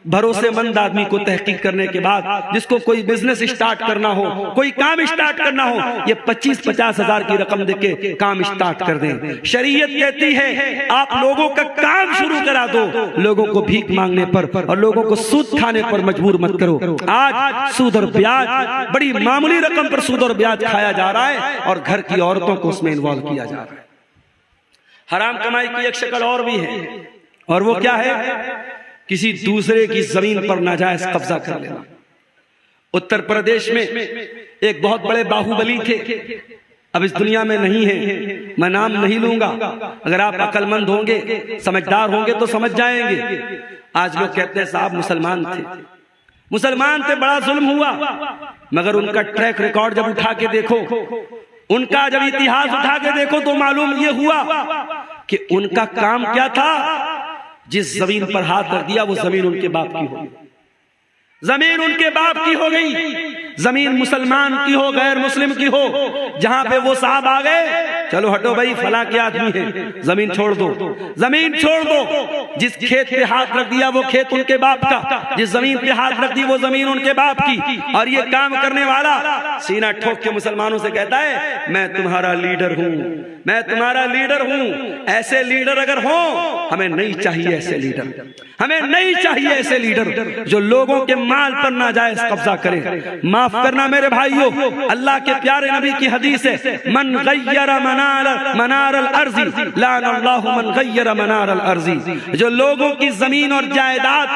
Speaker 1: भरोसेमंद आदमी को तहकीक करने के बाद, जिसको कोई बिजनेस स्टार्ट करना हो, कोई काम स्टार्ट करना हो, ये 25-50 हजार की रकम देके काम स्टार्ट कर दें। शरीयत कहती है आप लोगों का काम शुरू करा दो, लोगों को भीख मांगने पर और लोगों को सूद खाने पर मजबूर मत करो। आज सूद और ब्याज, बड़ी मामूली रकम पर सूद और ब्याज खाया जा रहा है, और घर की औरतों को उसमें इन्वॉल्व किया जा रहा है। हराम कमाई की एक शक्ल और भी है, और वो क्या है? किसी दूसरे की जमीन पर नाजायज कब्जा कर लेना। उत्तर प्रदेश में एक बहुत बड़े बाहुबली थे, अब इस दुनिया में नहीं है, मैं नाम नहीं लूंगा। अगर आप अक्लमंद होंगे, समझदार होंगे तो समझ जाएंगे। आज लोग कहते हैं साहब मुसलमान थे, मुसलमान थे, बड़ा जुल्म हुआ, मगर उनका ट्रैक रिकॉर्ड जब उठा के देखो, उनका जब इतिहास उठा के देखो तो मालूम ये हुआ कि उनका काम क्या था। जिस जमीन पर हाथ रख दिया वो जमीन उनके बाप की हो, जमीन उनके बाप की हो गई। जमीन मुसलमान की हो, गैर मुस्लिम की हो, जहां पे वो साहब आ गए, चलो हटो भाई फला के आदमी है, जमीन छोड़ दो, जमीन छोड़ दो। जिस खेत पे हाथ रख दिया वो खेत उनके बाप का, जिस जमीन पे हाथ रख दी वो जमीन उनके बाप की। और ये काम करने वाला सीना ठोक के मुसलमानों से कहता है मैं तुम्हारा लीडर हूं, मैं तुम्हारा लीडर हूं। ऐसे लीडर अगर हो, हमें नहीं चाहिए ऐसे लीडर, हमें नहीं चाहिए ऐसे लीडर जो लोगों के माल पर नाजायज कब्जा करे। माफ करना मेरे भाइयों, अल्लाह के प्यारे नबी की हदीस है, मन गय्यर मनार अल अर्ज़ी लानल्लाहु मन गय्यर मनार अल अर्ज़ी। जो लोगों की जमीन और जायदाद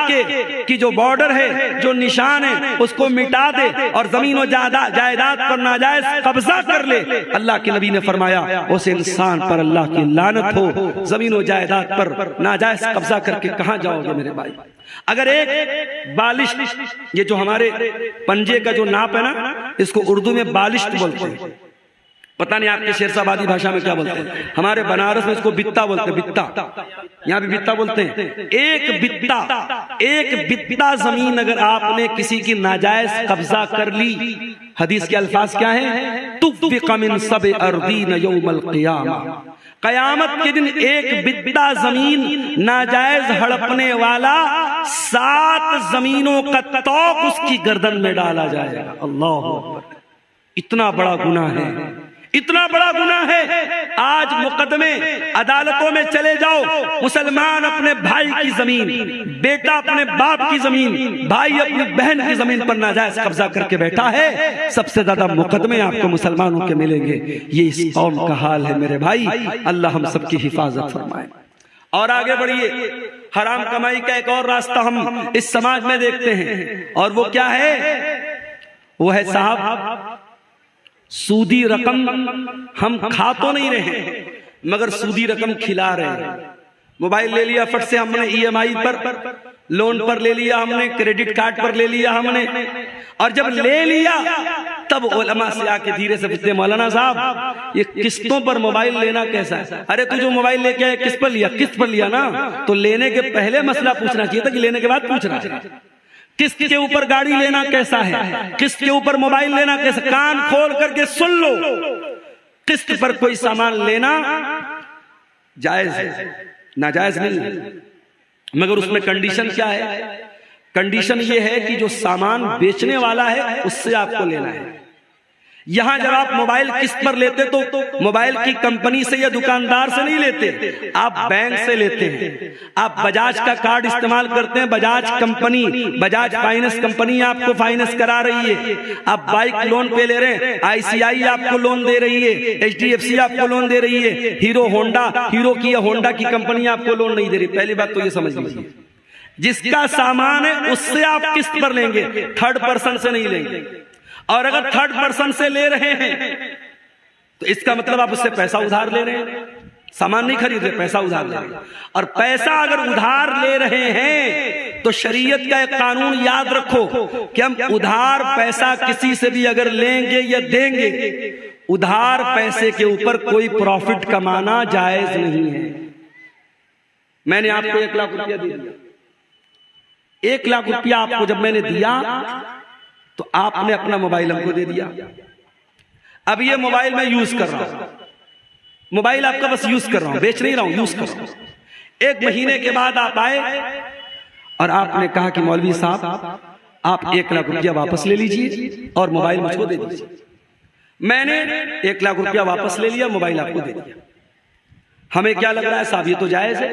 Speaker 1: की जो बॉर्डर है, जो निशान है, उसको मिटा दे और जमीन और जायदाद पर नाजायज कब्जा कर ले, अल्लाह के नबी ने फरमाया उस इंसान पर अल्लाह की लानत हो। जमीन और जायदाद पर नाजायज कब्जा करके कहां जाओगे मेरे भाई। अगर एक बालिश, ये जो हमारे पंजे का जो नाप है ना, इसको उर्दू में बालिश बोलते हैं, पता नहीं आपके शेरशाबादी भाषा में क्या बोलते हैं, हमारे बनारस में इसको बित्ता बोलते हैं, बित्ता, यहाँ भी बित्ता बोलते हैं। एक बित्ता जमीन अगर आपने किसी की नाजायज कब्जा कर ली, हदीस के अल्फाज क्या है, तुफ़्फ़िक़ मिन सब अर्दीन यौमल क़ियामा, कयामत के दिन एक बित्ता जमीन नाजायज हड़पने वाला 7 जमीनों का तौक उसकी गर्दन में डाला जाएगा। अल्लाह अकबर, इतना बड़ा गुनाह है, इतना बड़ा गुनाह है। आज मुकदमे अदालतों में चले जाओ, मुसलमान अपने भाई की जमीन, बेटा अपने बाप की जमीन, भाई अपनी बहन की जमीन पर नाजायज कब्जा करके बैठा है। सबसे ज्यादा मुकदमे आपको मुसलमानों के मिलेंगे। ये इस कौम का हाल है मेरे भाई। अल्लाह हम सबकी हिफाजत फरमाए। और आगे बढ़िए, हराम कमाई का एक और रास्ता हम इस समाज में देखते हैं, और वो क्या है, वो है साहब सूदी रकम। हम खा तो नहीं रहे मगर सूदी रकम खिला रहे हैं। मोबाइल ले लिया फट से हमने, EMI पर, लोन पर ले लिया हमने, क्रेडिट कार्ड पर ले लिया हमने, और जब ले लिया तब उलमा से आके धीरे से पूछते, मौलाना साहब ये किस्तों पर मोबाइल लेना कैसा है? अरे तू जो मोबाइल लेके आया किस्त पर लिया? किस्त पर लिया ना, तो लेने के पहले मसला पूछना चाहिए था कि लेने के बाद पूछ रहा है। किस्त के ऊपर गाड़ी लेना कैसा है, किस्त के ऊपर मोबाइल लेना कैसा? कान खोल करके सुन लो, किस्त पर कोई सामान लेना जायज है, नाजायज नहीं है, मगर उसमें कंडीशन क्या है? कंडीशन ये है कि जो सामान बेचने वाला है उससे आपको लेना है। यहां जब आप मोबाइल किस्त पर लेते तो मोबाइल की कंपनी से या दुकानदार से नहीं लेते, आप बैंक से लेते हैं। आप बजाज का कार्ड इस्तेमाल करते हैं, Bajaj company, Bajaj finance company आपको फाइनेंस करा रही है। आप बाइक लोन पे ले रहे हैं, ICI आपको लोन दे रही है, HDFC आपको लोन दे रही है, हीरो की या होंडा की कंपनी आपको लोन नहीं दे रही। पहली बात तो ये समझ लीजिए, जिसका सामान है उससे आप किस्त पर लेंगे, थर्ड पर्सन से नहीं लेंगे। और अगर थर्ड पर्सन से ले रहे हैं तो इसका मतलब आप उससे पैसा उधार ले रहे हैं, सामान नहीं खरीद रहे, पैसा उधार ले रहे हैं। और पैसा अगर उधार ले रहे हैं तो शरीयत का एक कानून याद रखो कि हम उधार पैसा किसी से भी अगर लेंगे या देंगे, उधार पैसे के ऊपर कोई प्रॉफिट कमाना जायज नहीं है। मैंने आपको 1 लाख रुपया दिया, 1 लाख रुपया आपको जब मैंने दिया तो आपने अपना मोबाइल हमको दे दिया। अब ये मोबाइल मैं यूज कर रहा हूं, मोबाइल आपका बस यूज कर रहा हूं, बेच नहीं रहा हूं, यूज कर रहा हूं। 1 महीने के बाद आप आए और आपने कहा कि मौलवी साहब आप 1 लाख रुपया वापस ले लीजिए और मोबाइल मुझको दे दीजिए। मैंने 1 लाख रुपया वापस ले लिया, मोबाइल आपको दे दिया। हमें क्या लग रहा है साहब, ये तो जायज है।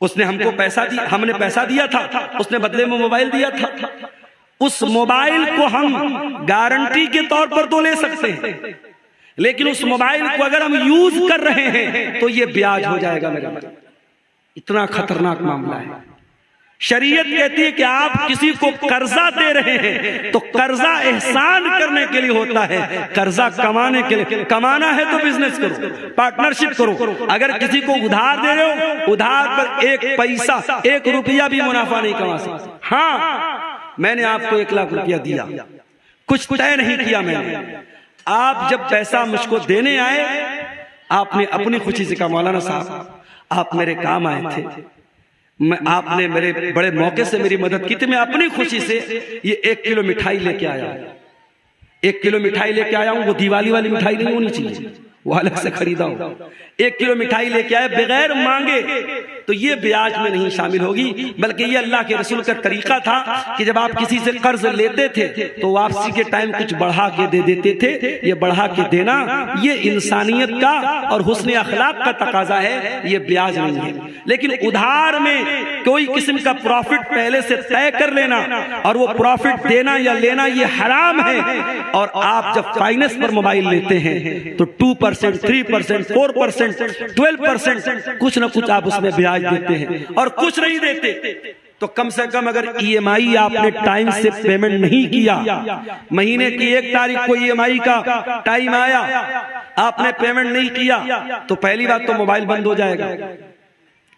Speaker 1: उसने हमको पैसा दिया, हमने पैसा दिया था, उसने बदले में मोबाइल दिया था। उस मोबाइल को हम गारंटी के तौर पर तो ले सकते हैं, लेकिन उस मोबाइल को अगर हम यूज कर रहे हैं तो ये ब्याज हो जाएगा मेरे भाई। इतना खतरनाक मामला है, शरीयत कहती है कि आप किसी को कर्जा दे रहे हैं तो कर्जा एहसान करने के लिए होता है, कर्जा कमाने के लिए। कमाना है तो बिजनेस करो, पार्टनरशिप करो। अगर किसी को उधार दे रहे हो, उधार पर एक पैसा, 1 रुपया भी मुनाफा नहीं कमा सकते। हाँ, मैंने आपको 1 लाख रुपया दिया, कुछ तय नहीं किया मैंने। आप जब पैसा मुझको देने आए, आपने अपनी खुशी से कहा मौलाना साहब आप मेरे काम आए थे, आपने मेरे बड़े मौके से मेरी मदद की थी, मैं अपनी खुशी से ये 1 किलो मिठाई लेके आया। 1 किलो मिठाई लेके आया हूं, वो दिवाली वाली मिठाई नहीं होनी चाहिए, वो अलग से खरीदा हो। 1 किलो मिठाई लेके आए बगैर मांगे, तो ये ब्याज में नहीं शामिल होगी, बल्कि ये अल्लाह के रसूल का तरीका था कि जब आप किसी से कर्ज लेते थे तो वापसी के टाइम कुछ बढ़ा के दे देते थे। ये बढ़ा के देना ये इंसानियत का और हुस्न अखलाक का तकाजा है, ये ब्याज नहीं है। लेकिन उधार में कोई किस्म का प्रॉफिट पहले से तय कर लेना और वो प्रॉफिट देना या लेना ये हराम है। और आप जब फाइनेंस पर मोबाइल लेते हैं तो 2%, 3%, 4%, 12% कुछ ना कुछ आप उसमें ब्याज देते हैं, और कुछ नहीं देते तो कम से कम अगर EMI आपने टाइम से पेमेंट नहीं किया, महीने की 1 तारीख को EMI का टाइम आया, आपने पेमेंट नहीं किया, तो पहली बात तो मोबाइल बंद हो जाएगा।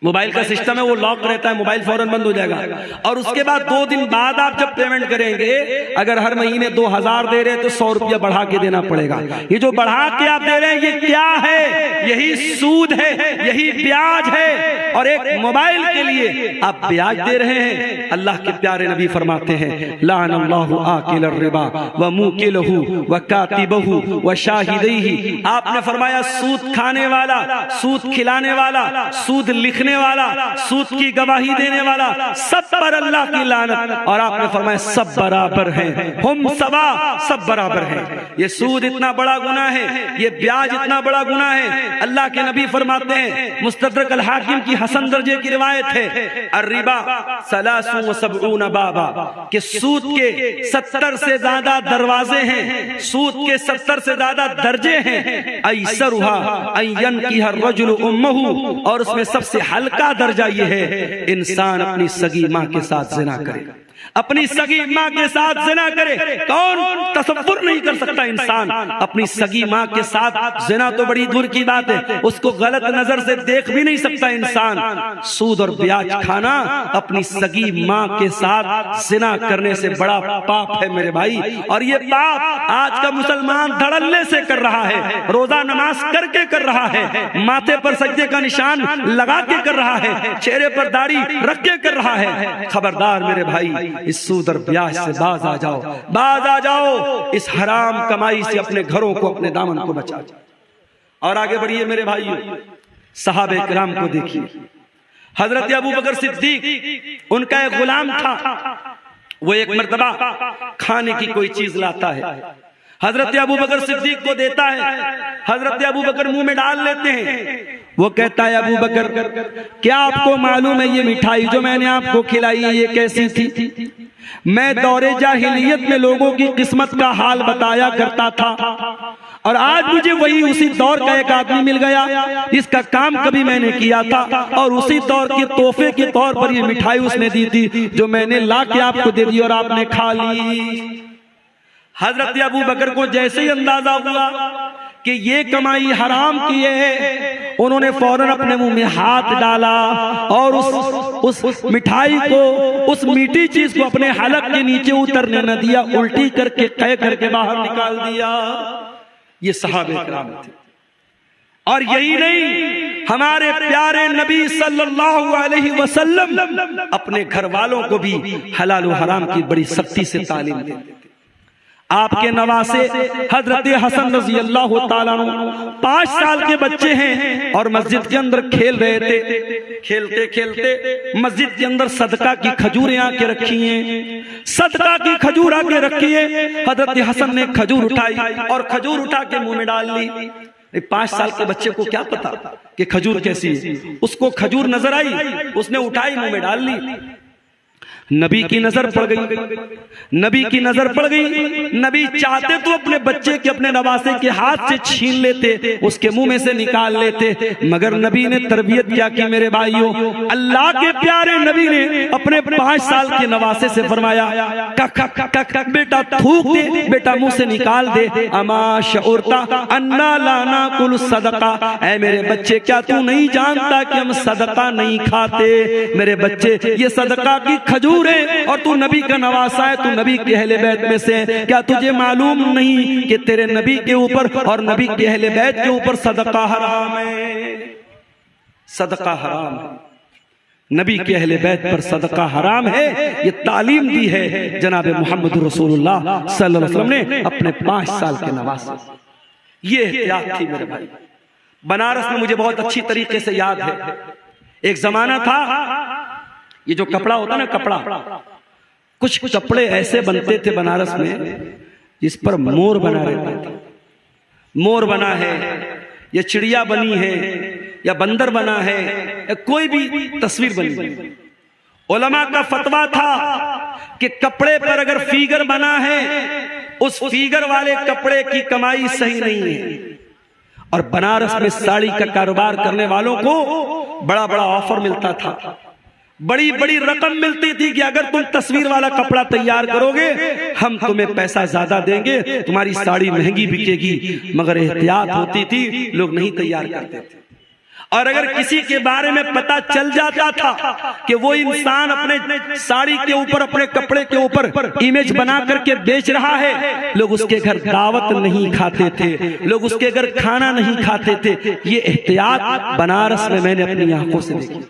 Speaker 1: मोबाइल का सिस्टम है वो लॉक रहता है, मोबाइल फौरन बंद हो जाएगा। और उसके बाद 2 दिन बाद आप जब पेमेंट करेंगे, अगर हर महीने 2000 दे रहे हैं तो 100 रुपया बढ़ा के देना पड़ेगा। ये जो बढ़ा के आप दे रहे हैं ये क्या है? यही सूद है, यही ब्याज है। और एक मोबाइल के लिए आप ब्याज दे रहे हैं। अल्लाह के प्यारे नबी फरमाते हैं लानल्लाहु आकिल रिबा व मुकिलहु व कातिबहु व शाहिदैहि। आपने फरमाया सूद खाने वाला, सूद खिलाने वाला, सूद लिखने वाला, सूद की गवाही देने वाला, सब पर अल्लाह की लानत। और आपने फरमाया सब बराबर हैं, हम सवा, सब बराबर हैं। ये सूद इतना बड़ा गुनाह है, ये ब्याज इतना बड़ा गुनाह है। अल्लाह के नबी फरमाते हैं, मुस्तदरक अल हाकिम की हसन दर्जे की रिवायत है, अर्रिबा सलासु व सबऊन बाबा, कि सूद के 70 से ज्यादा दरवाजे हैं, सूद के 70 से ज्यादा दर्जे हैं। ऐसरुहा अयन की हर रजुल उम्महु, और उसमें सबसे हल्का दर्जा ये है इंसान अपनी सगी माँ के साथ जिना करे, अपनी सगी माँ के साथ जिना करे। कौन तसव्वुर नहीं कर सकता इंसान अपनी सगी माँ के साथ जिना, तो बड़ी दूर की बात है, उसको गलत नजर से देख भी नहीं सकता इंसान। सूद और ब्याज खाना अपनी सगी माँ के साथ जिना करने से बड़ा पाप है मेरे भाई। और ये पाप आज का मुसलमान धड़ल्ले से कर रहा है, रोजा नमाज करके कर रहा है, माथे पर सज्जे का निशान लगा के कर रहा है, चेहरे पर दाढ़ी रख के कर रहा है। खबरदार मेरे भाई, इस सूद और ब्याज से बाज आ जाओ, बाज आ जाओ। इस हराम कमाई से अपने घरों को, अपने दामन को बचा। और आगे बढ़िए मेरे भाइयों, सहाबे किराम को देखिए। हजरत अबू बकर सिद्दीक, उनका एक गुलाम था, वो एक मर्तबा खाने की कोई चीज लाता है, हजरत अबू बकर सिद्दीक को देता है। हजरत अबू बकर मुंह में डाल लेते हैं। वो कहता है अबू बकर क्या आपको मालूम है ये मिठाई जो मैंने आपको खिलाई है ये कैसी थी? मैं दौरे जाहिलियत में लोगों की किस्मत का हाल बताया करता था, और आज मुझे वही उसी दौर का एक आदमी मिल गया जिसका काम कभी मैंने किया था, और उसी दौर के तोहफे के तौर पर ये मिठाई उसने दी थी जो मैंने ला के आपको दे दी और आपने खा ली। हजरत अबू बकर को जैसे ही अंदाजा हुआ कि ये कमाई हराम की है, उन्होंने फौरन अपने मुंह में हाथ डाला और उस मिठाई को, उस मीठी चीज को अपने हलक के नीचे उतरने न दिया, उल्टी करके कह करके बाहर निकाल दिया। ये सहाबे किराम थे। और यही नहीं, हमारे प्यारे नबी सल्लल्लाहु अलैहि वसल्लम अपने घर वालों को भी हलाल और हराम की बड़ी सख्ती से तालीम देते थे। आपके नवासे हजरत हसन रजी अल्लाह ताला अन्हु 5 साल के बच्चे हैं और मस्जिद के अंदर खेल रहे थे। खेलते खेलते मस्जिद के अंदर सदका की खजूरें आके रखी हैं, सदका की खजूर आके रखी है। हजरत हसन ने खजूर उठाई और खजूर उठा के मुंह में डाल ली। 5 साल के बच्चे को क्या पता कि खजूर कैसी है? उसको खजूर नजर आई, उसने उठाई, मुंह में डाल ली। नबी की नजर पड़ गई, नबी की नजर पड़ गई। नबी चाहते तो अपने बच्चे के, अपने नवासे के हाथ से छीन लेते, उसके मुंह में से निकाल लेते, मगर नबी ने तरबियत क्या की मेरे भाइयों। अल्लाह के प्यारे नबी ने अपने 5 साल के नवासे से फरमाया, बेटा थूक दे, बेटा मुंह से निकाल दे। अमा शऊरता अन्ना लाना कुल सदका, ऐ मेरे बच्चे क्या तू नहीं जानता कि हम सदका नहीं खाते? मेरे बच्चे ये सदका की खजूर है और तू नबी का नवासा है, तू नबी के अहले बैत में से। क्या तुझे मालूम नहीं कि तेरे नबी के ऊपर और नबी के अहले बैत के ऊपर सदका हराम है? सदका हराम है। नबी के अहले बैत पर सदका हराम है। ये तालीम दी है जनाब मोहम्मद रसूलुल्लाह सल्लल्लाहु अलैहि वसल्लम ने अपने 5 साल के नवासे। ये एहतियात थी मेरे भाई। बनारस में मुझे बहुत अच्छी तरीके से याद है, एक जमाना था, ये जो कपड़ा होता ना, कपड़ा, कुछ कपड़े ऐसे बनते थे बनारस में जिस पर मोर बना रहता था। मोर बना है या चिड़िया बनी है या बंदर बना है या कोई भी तस्वीर बनी। उलमा का फतवा था कि कपड़े पर अगर फिगर बना है, उस फिगर वाले कपड़े की कमाई सही नहीं है। और बनारस में साड़ी का कारोबार करने वालों को बड़ा बड़ा ऑफर मिलता था, बड़ी बड़ी रकम मिलती थी कि अगर तुम तस्वीर वाला कपड़ा तैयार करोगे हम तुम्हें पैसा ज्यादा देंगे, तुम्हारी साड़ी महंगी बिकेगी। मगर एहतियात होती थी, लोग नहीं तैयार करते थे। और अगर किसी के बारे में पता चल जाता था कि वो इंसान अपने साड़ी के ऊपर, अपने कपड़े के ऊपर इमेज बना करके बेच रहा है, लोग उसके घर दावत नहीं खाते थे, लोग उसके घर खाना नहीं खाते थे। ये एहतियात बनारस में मैंने अपनी आंखों से देखी।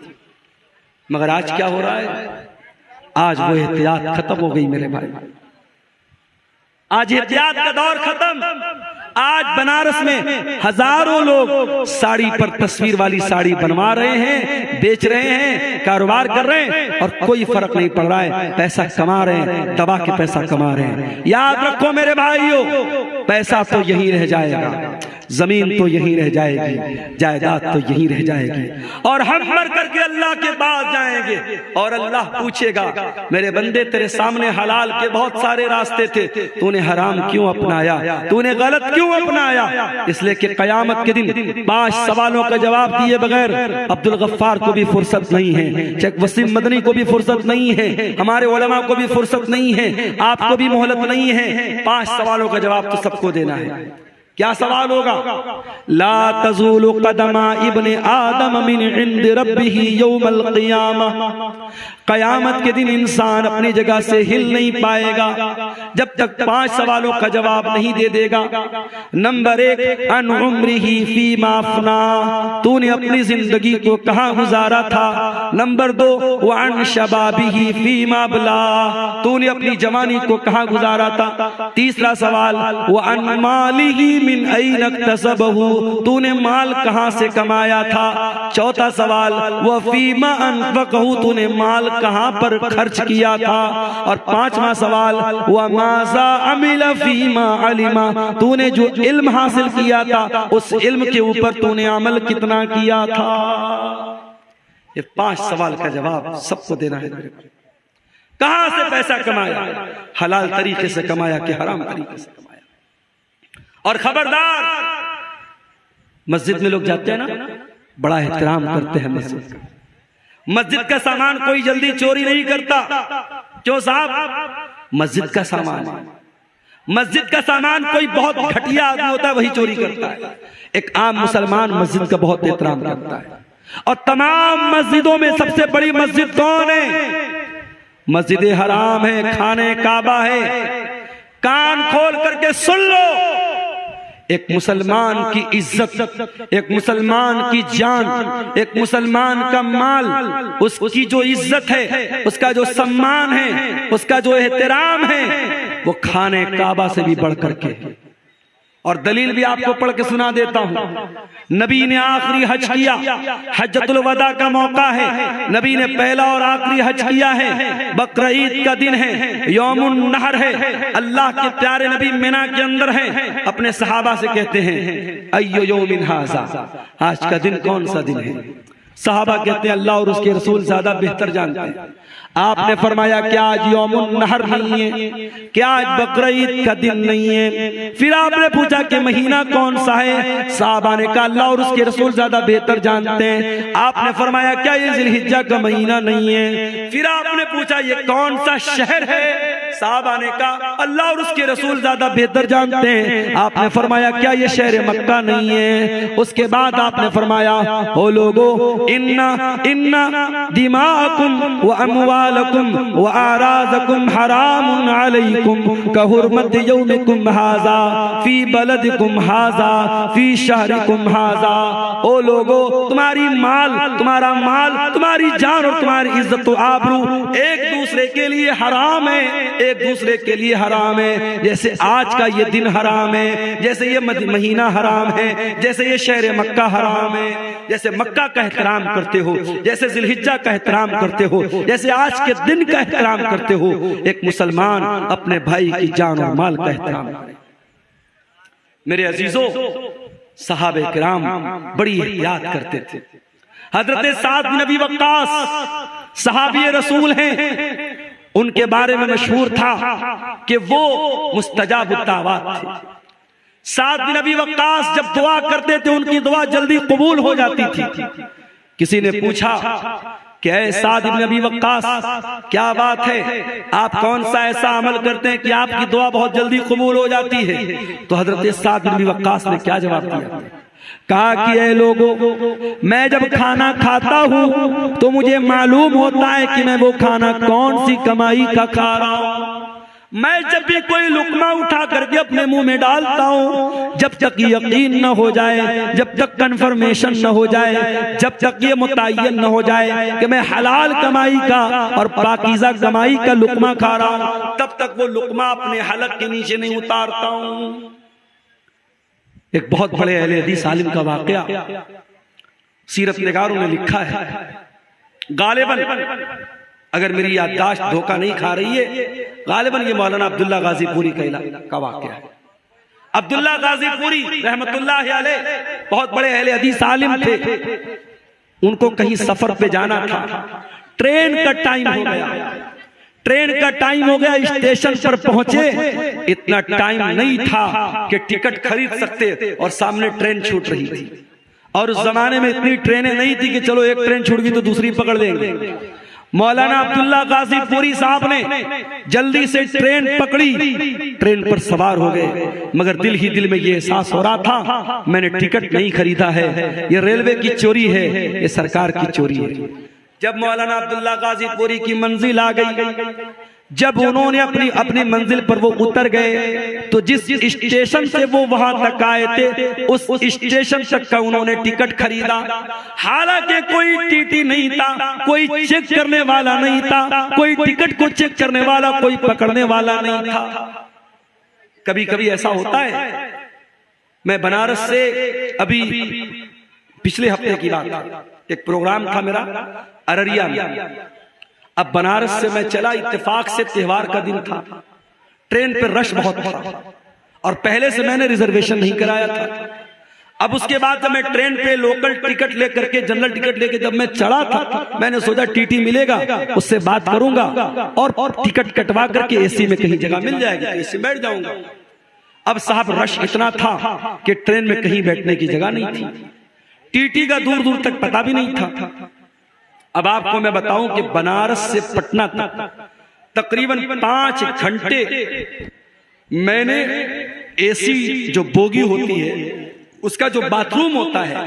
Speaker 1: मगर आज क्या हो रहा है? आज वो एहतियात खत्म हो गई मेरे भाई। आज एहतियात का दौर खत्म। आज बनारस में हजारों लोग साड़ी पर तस्वीर वाली साड़ी बनवा रहे हैं, बेच रहे हैं, कारोबार कर रहे हैं और कोई फर्क नहीं पड़ रहा है। पैसा कमा रहे हैं, दबा के पैसा कमा रहे हैं। याद रखो मेरे भाइयों, पैसा तो यहीं रह जाएगा, जमीन तो यहीं रह जाएगी, जायदाद तो यहीं रह जाएगी, और हम मर करके अल्लाह के पास जाएंगे और अल्लाह पूछेगा, मेरे बंदे तेरे सामने हलाल के बहुत सारे रास्ते थे, तूने हराम क्यों अपनाया, तूने गलत क्यों अपनाया? इसलिए कि कयामत के दिन 5 सवालों का जवाब दिए बगैर अब्दुल गफ्फार को भी फुर्सत नहीं है, शेख वसीम मदनी को भी फुर्सत नहीं है, हमारे उलमा को भी फुर्सत नहीं है, आपको भी मोहलत नहीं है। 5 सवालों का जवाब तो सबको देना है। क्या सवाल होगा? ला तज़ूलु क़दमा इब्ने आदम मिन इंद रब्बिही यौमल क़ियामह। कयामत के दिन इंसान अपनी जगह से हिल नहीं पाएगा जब तक 5 सवालों का जवाब नहीं दे देगा। नंबर 1, अन उम्रिही फीमा अफ़ना, तूने अपनी जिंदगी को कहाँ गुजारा था। नंबर 2, व अन शबाबिही फीमा अबला, तूने अपनी जवानी को कहाँ गुजारा था। तीसरा सवाल, व अन मालिही मिन ऐन इक्तसबहू, तूने माल कहाँ से कमाया था। चौथा सवाल, व फीमा अनफ़क़हू, तूने माल कहाँ पर खर्च किया था। और 5वां सवाल, व माज़ा अमिला फीमा अलिमा, तूने जो इल्म हासिल किया था उस इल्म के ऊपर तूने अमल कितना किया था। ये 5 सवाल का जवाब सबको देना है। कहाँ से पैसा कमाया, हलाल तरीके से कमाया कि हराम तरीके से कमाया। और खबरदार, मस्जिद में लोग जाते हैं ना, बड़ा एहतराम करते हैं मस्जिद का। मस्जिद का सामान कोई जल्दी चोरी नहीं करता। क्यों साहब? मस्जिद का सामान, मस्जिद का सामान कोई बहुत घटिया आदमी होता है वही चोरी करता है। एक आम मुसलमान मस्जिद का बहुत एहतराम करता है। और तमाम मस्जिदों में सबसे बड़ी मस्जिद कौन है? मस्जिद हराम है, खाने काबा है। कान खोल करके सुन लो, एक मुसलमान की इज्जत, एक मुसलमान की जान, एक मुसलमान का माल, उसकी जो इज्जत है, उसका जो सम्मान है, उसका जो एहतराम है, वो खाने काबा से भी बढ़ करके। और दलील भी आपको पढ़ के सुना देता हूं। नबी ने आखिरी हज किया, हज्जतुल वदा का मौका है, नबी ने पहला और आखिरी हज किया है। बकर ईद का दिन है, यौमुन नहर है। अल्लाह के प्यारे नबी मिना के अंदर हैं। अपने सहाबा से कहते हैं, अय्यो यौमिन हाज़ा, आज का दिन कौन सा दिन है? सहाबा कहते हैं अल्लाह और उसके रसूल ज्यादा बेहतर जानते हैं। आपने फरमाया क्या आज यौमुन नहर नहीं है, क्या आज बकरा ईद का दिन नहीं है? फिर आपने पूछा कि महीना कौन सा है? साहबा ने कहा अल्लाह और उसके रसूल ज्यादा बेहतर जानते हैं। आपने फरमाया क्या ये जिलहिज्जा का महीना नहीं है? फिर आपने पूछा ये कौन सा शहर है? साहबा ने कहा अल्लाह और उसके रसूल ज्यादा बेहतर जानते हैं। आपने फरमाया क्या ये शहर मक्का नहीं है? उसके बाद आपने फरमाया ओ लोगो इन्ना इन्ना दिमाकुम व अमवालकुम व आराज़कुम हरामुन अलैकुम कहुरमत यौमिकुम हाज़ा फी बलदिकुम हाज़ा फी शहरिकुम हाज़ा। ओ लोगो तुम्हारी माल, तुम्हारा माल, तुम्हारी जान और तुम्हारी इज्जत व आबरू एक दूसरे के लिए हराम है, एक दूसरे के लिए हराम है। जैसे आज का ये दिन हराम है, जैसे ये महीना हराम है, जैसे ये शहर मक्का हराम है, जैसे मक्का का एहतराम करते हो, जैसे जिलहिज्जा का एहतराम करते हो, जैसे आज के दिन का एहतराम करते हो, एक मुसलमान अपने भाई की जान और माल का एहतराम करे। मेरे अजीजों, सहाबे किराम बड़ी एहतियात करते थे। हजरत साद बिन अबी वक्कास सहाबी रसूल हैं, उनके बारे में मशहूर था कि वो मुस्तजाब दावत थे। साद बिन अबी वक्कास जब दुआ करते थे उनकी दुआ जल्दी कबूल हो जाती थी। किसी ने पूछा कि ऐ साद बिन अबी वक्कास क्या बात है, आप कौन सा ऐसा अमल करते हैं कि आपकी दुआ बहुत जल्दी कबूल हो जाती है? तो हजरत साद बिन अबी वक्कास ने क्या जवाब दिया? कहा कि ऐ लोगों, मैं जब खाना खाता हूँ तो मुझे मालूम होता है कि मैं वो खाना कौन सी कमाई का खा रहा हूँ। मैं जब भी कोई लुकमा उठा करके अपने मुंह में डालता हूँ, जब तक यकीन न हो जाए, जब तक कंफर्मेशन न हो जाए, जब तक ये मुतय्यन न हो जाए कि मैं हलाल कमाई का और पाकीज़ा कमाई का लुकमा खा रहा हूँ, तब तक वो लुकमा अपने हलक के नीचे नहीं उतारता हूँ। एक बहुत बड़े अहले हदीस आलिम का वाकया सीरत निगारों ने लिखा है। गालिबन अगर मेरी याददाश्त धोखा नहीं खा रही है, गालिबन ये मौलाना अब्दुल्ला गाजीपुरी का वाकया है। अब्दुल्ला गाजीपुरी रहमतुल्लाह अलैह बहुत बड़े अहले हदीस आलिम थे। उनको कहीं सफर पे जाना था, ट्रेन का टाइम हो गया, ट्रेन का टाइम हो गया, स्टेशन पर पहुंचे, इतना टाइम नहीं था कि टिकट खरीद सकते और सामने ट्रेन छूट रही थी। और उस जमाने में इतनी ट्रेनें नहीं थी कि चलो एक ट्रेन छूट गई तो दूसरी पकड़ लेंगे। मौलाना अब्दुल्ला गाजीपुरी साहब ने जल्दी से ट्रेन पकड़ी, ट्रेन पर सवार हो गए, मगर दिल ही दिल में ये एहसास हो रहा था मैंने टिकट नहीं खरीदा है, ये रेलवे की चोरी है, ये सरकार की चोरी है। जब मौलाना अब्दुल्ला गाजीपुरी की मंजिल आ गई, जब उन्होंने अपनी मंजिल पर वो उतर गए, तो जिस स्टेशन से वो वहां तक आए थे उस स्टेशन तक का उन्होंने टिकट खरीदा। हालांकि कोई टीटी नहीं था, कोई चेक करने वाला नहीं था, कोई टिकट को चेक करने वाला, कोई पकड़ने वाला नहीं था। कभी कभी ऐसा होता है। मैं बनारस से अभी पिछले हफ्ते की बात, एक प्रोग्राम था मेरा अररिया में। अब बनारस से मैं चला, इत्तेफाक से त्योहार का दिन था, ट्रेन पे रश बहुत था और पहले से मैंने रिजर्वेशन नहीं कराया था। अब उसके बाद जब मैं ट्रेन पे लोकल टिकट लेकर के, जनरल टिकट लेके जब मैं चढ़ा था, मैंने सोचा टीटी मिलेगा, उससे बात करूंगा और टिकट कटवा करके एसी में कहीं जगह मिल जाएगी, एसी बैठ जाऊंगा। अब साहब रश इतना था कि ट्रेन में कहीं बैठने की जगह नहीं थी, टीटी का दूर दूर तक पता भी नहीं था। अब आपको मैं बताऊं कि बनारस से पटना तक तकरीबन 5 घंटे मैंने एसी जो बोगी होती है उसका जो बाथरूम होता है,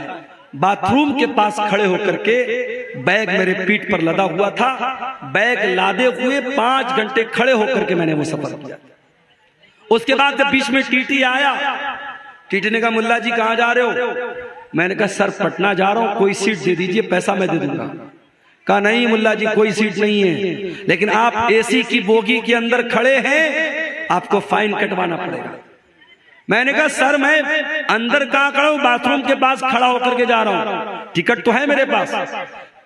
Speaker 1: बाथरूम के पास खड़े होकर के बैग मेरे पीठ पर लदा हुआ था, बैग लादे हुए 5 घंटे खड़े होकर के मैंने वो सफर किया। उसके बाद जब बीच में टीटी आया, टीटी ने कहा मुल्ला जी कहां जा रहे हो? मैंने कहा सर पटना जा रहा हूं, कोई सीट दे दीजिए, पैसा मैं दे दूंगा। कहा नहीं मुल्ला जी कोई सीट नहीं है, लेकिन आप एसी की बोगी के अंदर खड़े हैं, आपको फाइन कटवाना पड़ेगा। मैंने कहा सर मैं अंदर कहां खड़ा हूं, बाथरूम के पास खड़ा होकर के जा रहा हूं, टिकट तो है मेरे पास।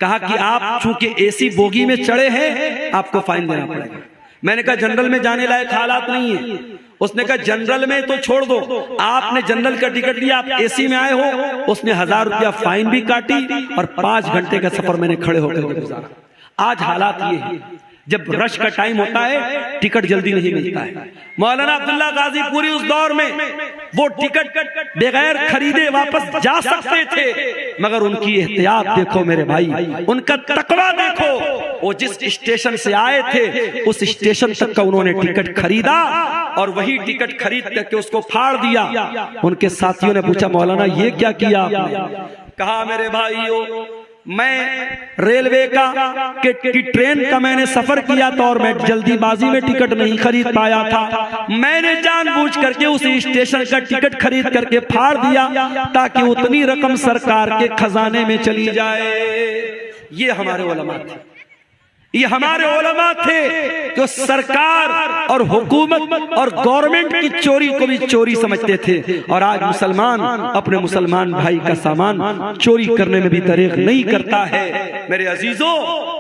Speaker 1: कहा कि आप चूंकि एसी बोगी में चढ़े हैं आपको फाइन देना पड़ेगा। मैंने कहा जनरल में जाने लायक हालात नहीं है। उसने कहा जनरल में तो छोड़ दो, आपने जनरल का टिकट लिया, आप एसी में आए हो। उसने 1000 रुपया फाइन भी काटी और 5 घंटे का सफर मैंने खड़े होकर गुजारा। आज हालात ये है, जब रश का टाइम होता है टिकट जल्दी नहीं मिलता है। मौलाना अब्दुल्ला गाजीपुरी उस दौर में वो टिकट बगैर खरीदे वापस जा सकते थे, मगर उनकी एहतियात देखो मेरे भाई, उनका तकवा देखो। वो जिस स्टेशन से आए थे उस स्टेशन तक का उन्होंने टिकट खरीदा और वही टिकट खरीद करके उसको फाड़ दिया। उनके साथियों ने पूछा मौलाना ये क्या किया आपने? कहा मेरे भाइयों, मैं रेलवे की ट्रेन का मैंने सफर किया था और मैं जल्दीबाजी में टिकट नहीं खरीद पाया था। मैंने जानबूझ करके उस स्टेशन का टिकट खरीद करके फाड़ दिया ताकि उतनी रकम सरकार के खजाने में चली जाए। ये हमारे उलमा थे, ये हमारे उलमा थे जो सरकार और हुकूमत और गवर्नमेंट की चोरी को भी चोरी समझते थे। और आज मुसलमान अपने मुसलमान भाई का सामान चोरी करने में भी दरेग नहीं करता है। मेरे अजीजों,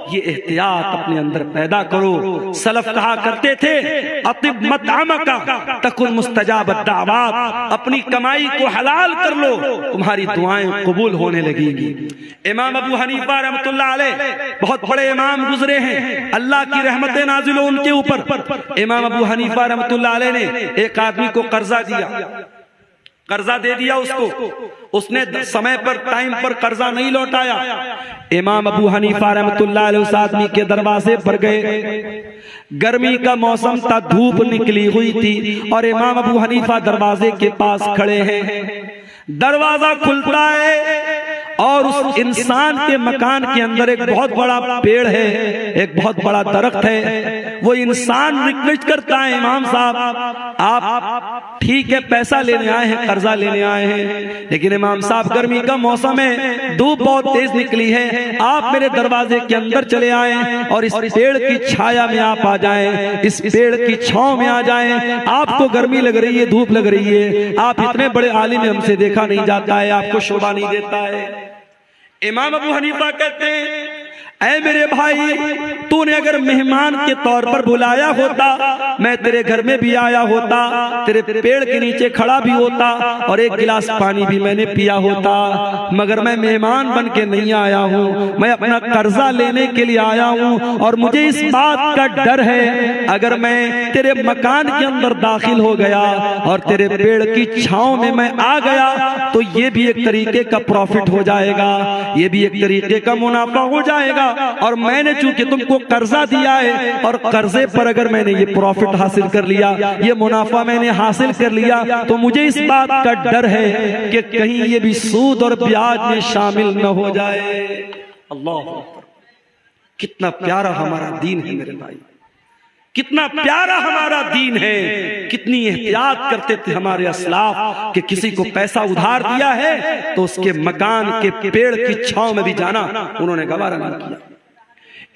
Speaker 1: ये एहतियात अपने अंदर पैदा करो। सलफ कहा करते थे अतिब मतअमका तकुन मुस्तजाब दावत, अपनी कमाई को हलाल कर लो, तुम्हारी दुआएं कबूल होने लगेगी। इमाम अबू हनीफा रहमतुल्लाह अलैह बहुत बड़े इमाम गुजरे हैं, अल्लाह की रहमतें नाजिल हो उनके ऊपर। इमाम अबू हनीफा रहमतुल्लाह अलैह ने एक आदमी को कर्जा दिया, कर्जा दे दिया उसको, उसने समय पर टाइम पर कर्जा नहीं लौटाया। इमाम अबू हनीफा रहमतुल्लाह अलैह उस आदमी के दरवाजे पर गए। गर्मी का मौसम था, धूप निकली हुई थी और इमाम अबू हनीफा दरवाजे के पास खड़े हैं। दरवाजा खुलता है और उस इंसान के मकान के अंदर एक बहुत बड़ा पेड़ है, एक बहुत बड़ा दरख्त है। वो इंसान रिक्वेस्ट करता है इमाम साहब आप ठीक है पैसा लेने आए हैं, कर्जा लेने आए हैं, लेकिन इमाम साहब गर्मी का मौसम है, धूप बहुत तेज निकली है, आप मेरे दरवाजे के अंदर चले आए और इस पेड़ की छाया में आप आ जाएं, इस पेड़ की छांव में आ जाएं। आपको गर्मी लग रही है, धूप लग रही है, आप इतने बड़े आलिम हैं, हमसे देखा नहीं जाता है, आपको शोभा नहीं देता है। इमाम अबू हनीफा कहते हैं ऐ मेरे भाई, तूने अगर मेहमान के तौर पर बुलाया होता, मैं तेरे घर में भी आया होता, तेरे पेड़ के नीचे खड़ा भी होता और एक गिलास पानी भी मैंने पिया होता, मगर मैं मेहमान बन के नहीं आया हूँ, मैं अपना कर्जा लेने के लिए आया हूँ। और मुझे इस बात का डर है अगर मैं तेरे मकान के अंदर दाखिल हो गया और तेरे पेड़ की छांव में मैं आ गया तो ये भी एक तरीके का प्रॉफिट हो जाएगा, ये भी एक तरीके का मुनाफा हो जाएगा। और मैंने चूंकि तुमको कर्जा दिया है और कर्जे पर अगर मैंने ये प्रॉफिट हासिल कर लिया, ये मुनाफा मैंने हासिल कर लिया, तो मुझे इस बात का डर है कि कहीं ये भी सूद और ब्याज में शामिल न हो जाए। अल्लाह, कितना प्यारा हमारा दीन है मेरे भाई, कितना प्यारा हमारा दीन है। कितनी एहतियात करते थे हमारे असलाफ कि किसी को पैसा उधार दिया है तो उसके मकान के पेड़ की छांव में भी जाना उन्होंने गवारा नहीं किया।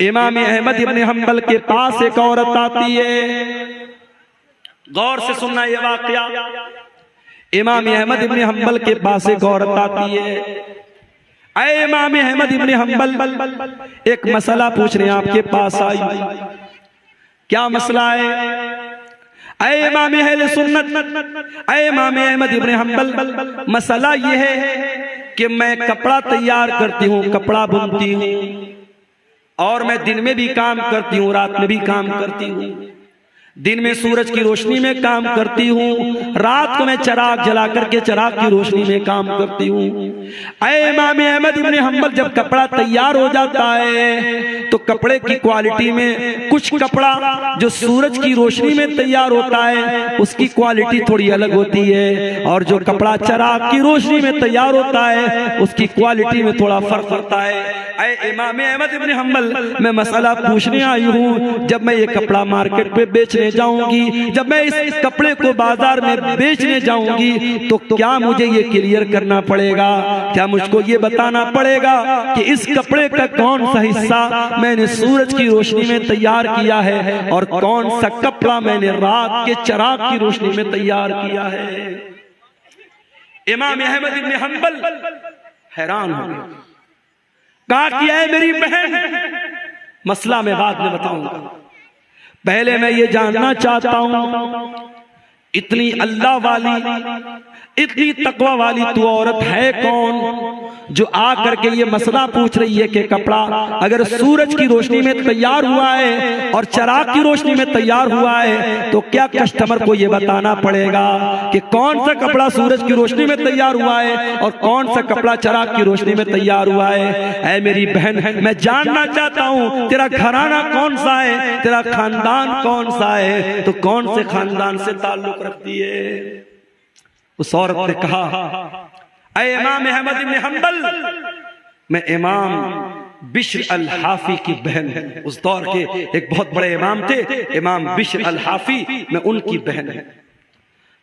Speaker 1: इमाम अहमद इब्न हंबल के पास एक औरत आती है, गौर से सुनना ये वाकया। इमाम अहमद इब्न हंबल के पास एक औरत आती है। ऐ इमाम अहमद इब्न हंबल, एक मसला पूछ रहे हैं, आपके पास आई, क्या मसला है? ऐ इमाम अहले सुन्नत, ऐ इमाम अहमद इब्न हंबल, मसला ये है कि मैं कपड़ा तैयार करती हूँ, कपड़ा बुनती हूँ और मैं दिन में भी काम करती हूँ, रात में भी काम करती हूँ। दिन में सूरज की रोशनी में काम करती हूँ, रात को मैं चिराग जला करके चिराग की रोशनी में काम करती हूँ। ऐ इमाम अहमद इब्न हंबल, जब कपड़ा तैयार हो जाता है तो कपड़े की क्वालिटी में कुछ कपड़ा जो सूरज की रोशनी में तैयार होता है उसकी क्वालिटी थोड़ी अलग होती है, और जो कपड़ा चिराग की रोशनी में तैयार होता है उसकी क्वालिटी में थोड़ा फर्क होता है। ऐ इमाम अहमद इब्न हंबल, मैं मसला पूछने आई हूँ, जब मैं ये कपड़ा मार्केट पे बेचने जाऊंगी, जब मैं इस कपड़े को बाजार में बेचने जाऊंगी तो क्या मुझे ये क्लियर करना पड़ेगा, क्या मुझको ये बताना पड़ेगा कि इस कपड़े का कौन सा हिस्सा मैंने सूरज की रोशनी में तैयार किया है और कौन सा कपड़ा मैंने रात के चिराग की रोशनी में तैयार किया है? इमाम अहमद इब्न हंबल हैरान हो गए, कहा कि ऐ मेरी बहन, मसला मैं बाद में बताऊंगा, पहले मैं ये जानना चाहता हूं, इतनी अल्लाह वाली, इतनी तकवा वाली तू औरत है कौन जो आ करके ये मसला पूछ रही है कि कपड़ा अगर सूरज की रोशनी में तैयार हुआ है और चिराग की रोशनी में तैयार हुआ है तो क्या कस्टमर को ये बताना पड़ेगा कि कौन सा कपड़ा सूरज की रोशनी में तैयार हुआ है और कौन सा कपड़ा चिराग की रोशनी में तैयार हुआ है? ऐ मेरी बहन, मैं जानना चाहता हूँ तेरा घराना कौन सा है, तेरा खानदान कौन सा है, तो कौन से खानदान से ताल्लुक रखती है? उस औरत ने कहा, ऐ इमाम अहमद इब्न हंबल, मैं इमाम बिश्र अल हाफी की बहन हूं। उस दौर के एक बहुत बड़े इमाम थे, इमाम बिश्र अल हाफी, मैं उनकी बहन हूं।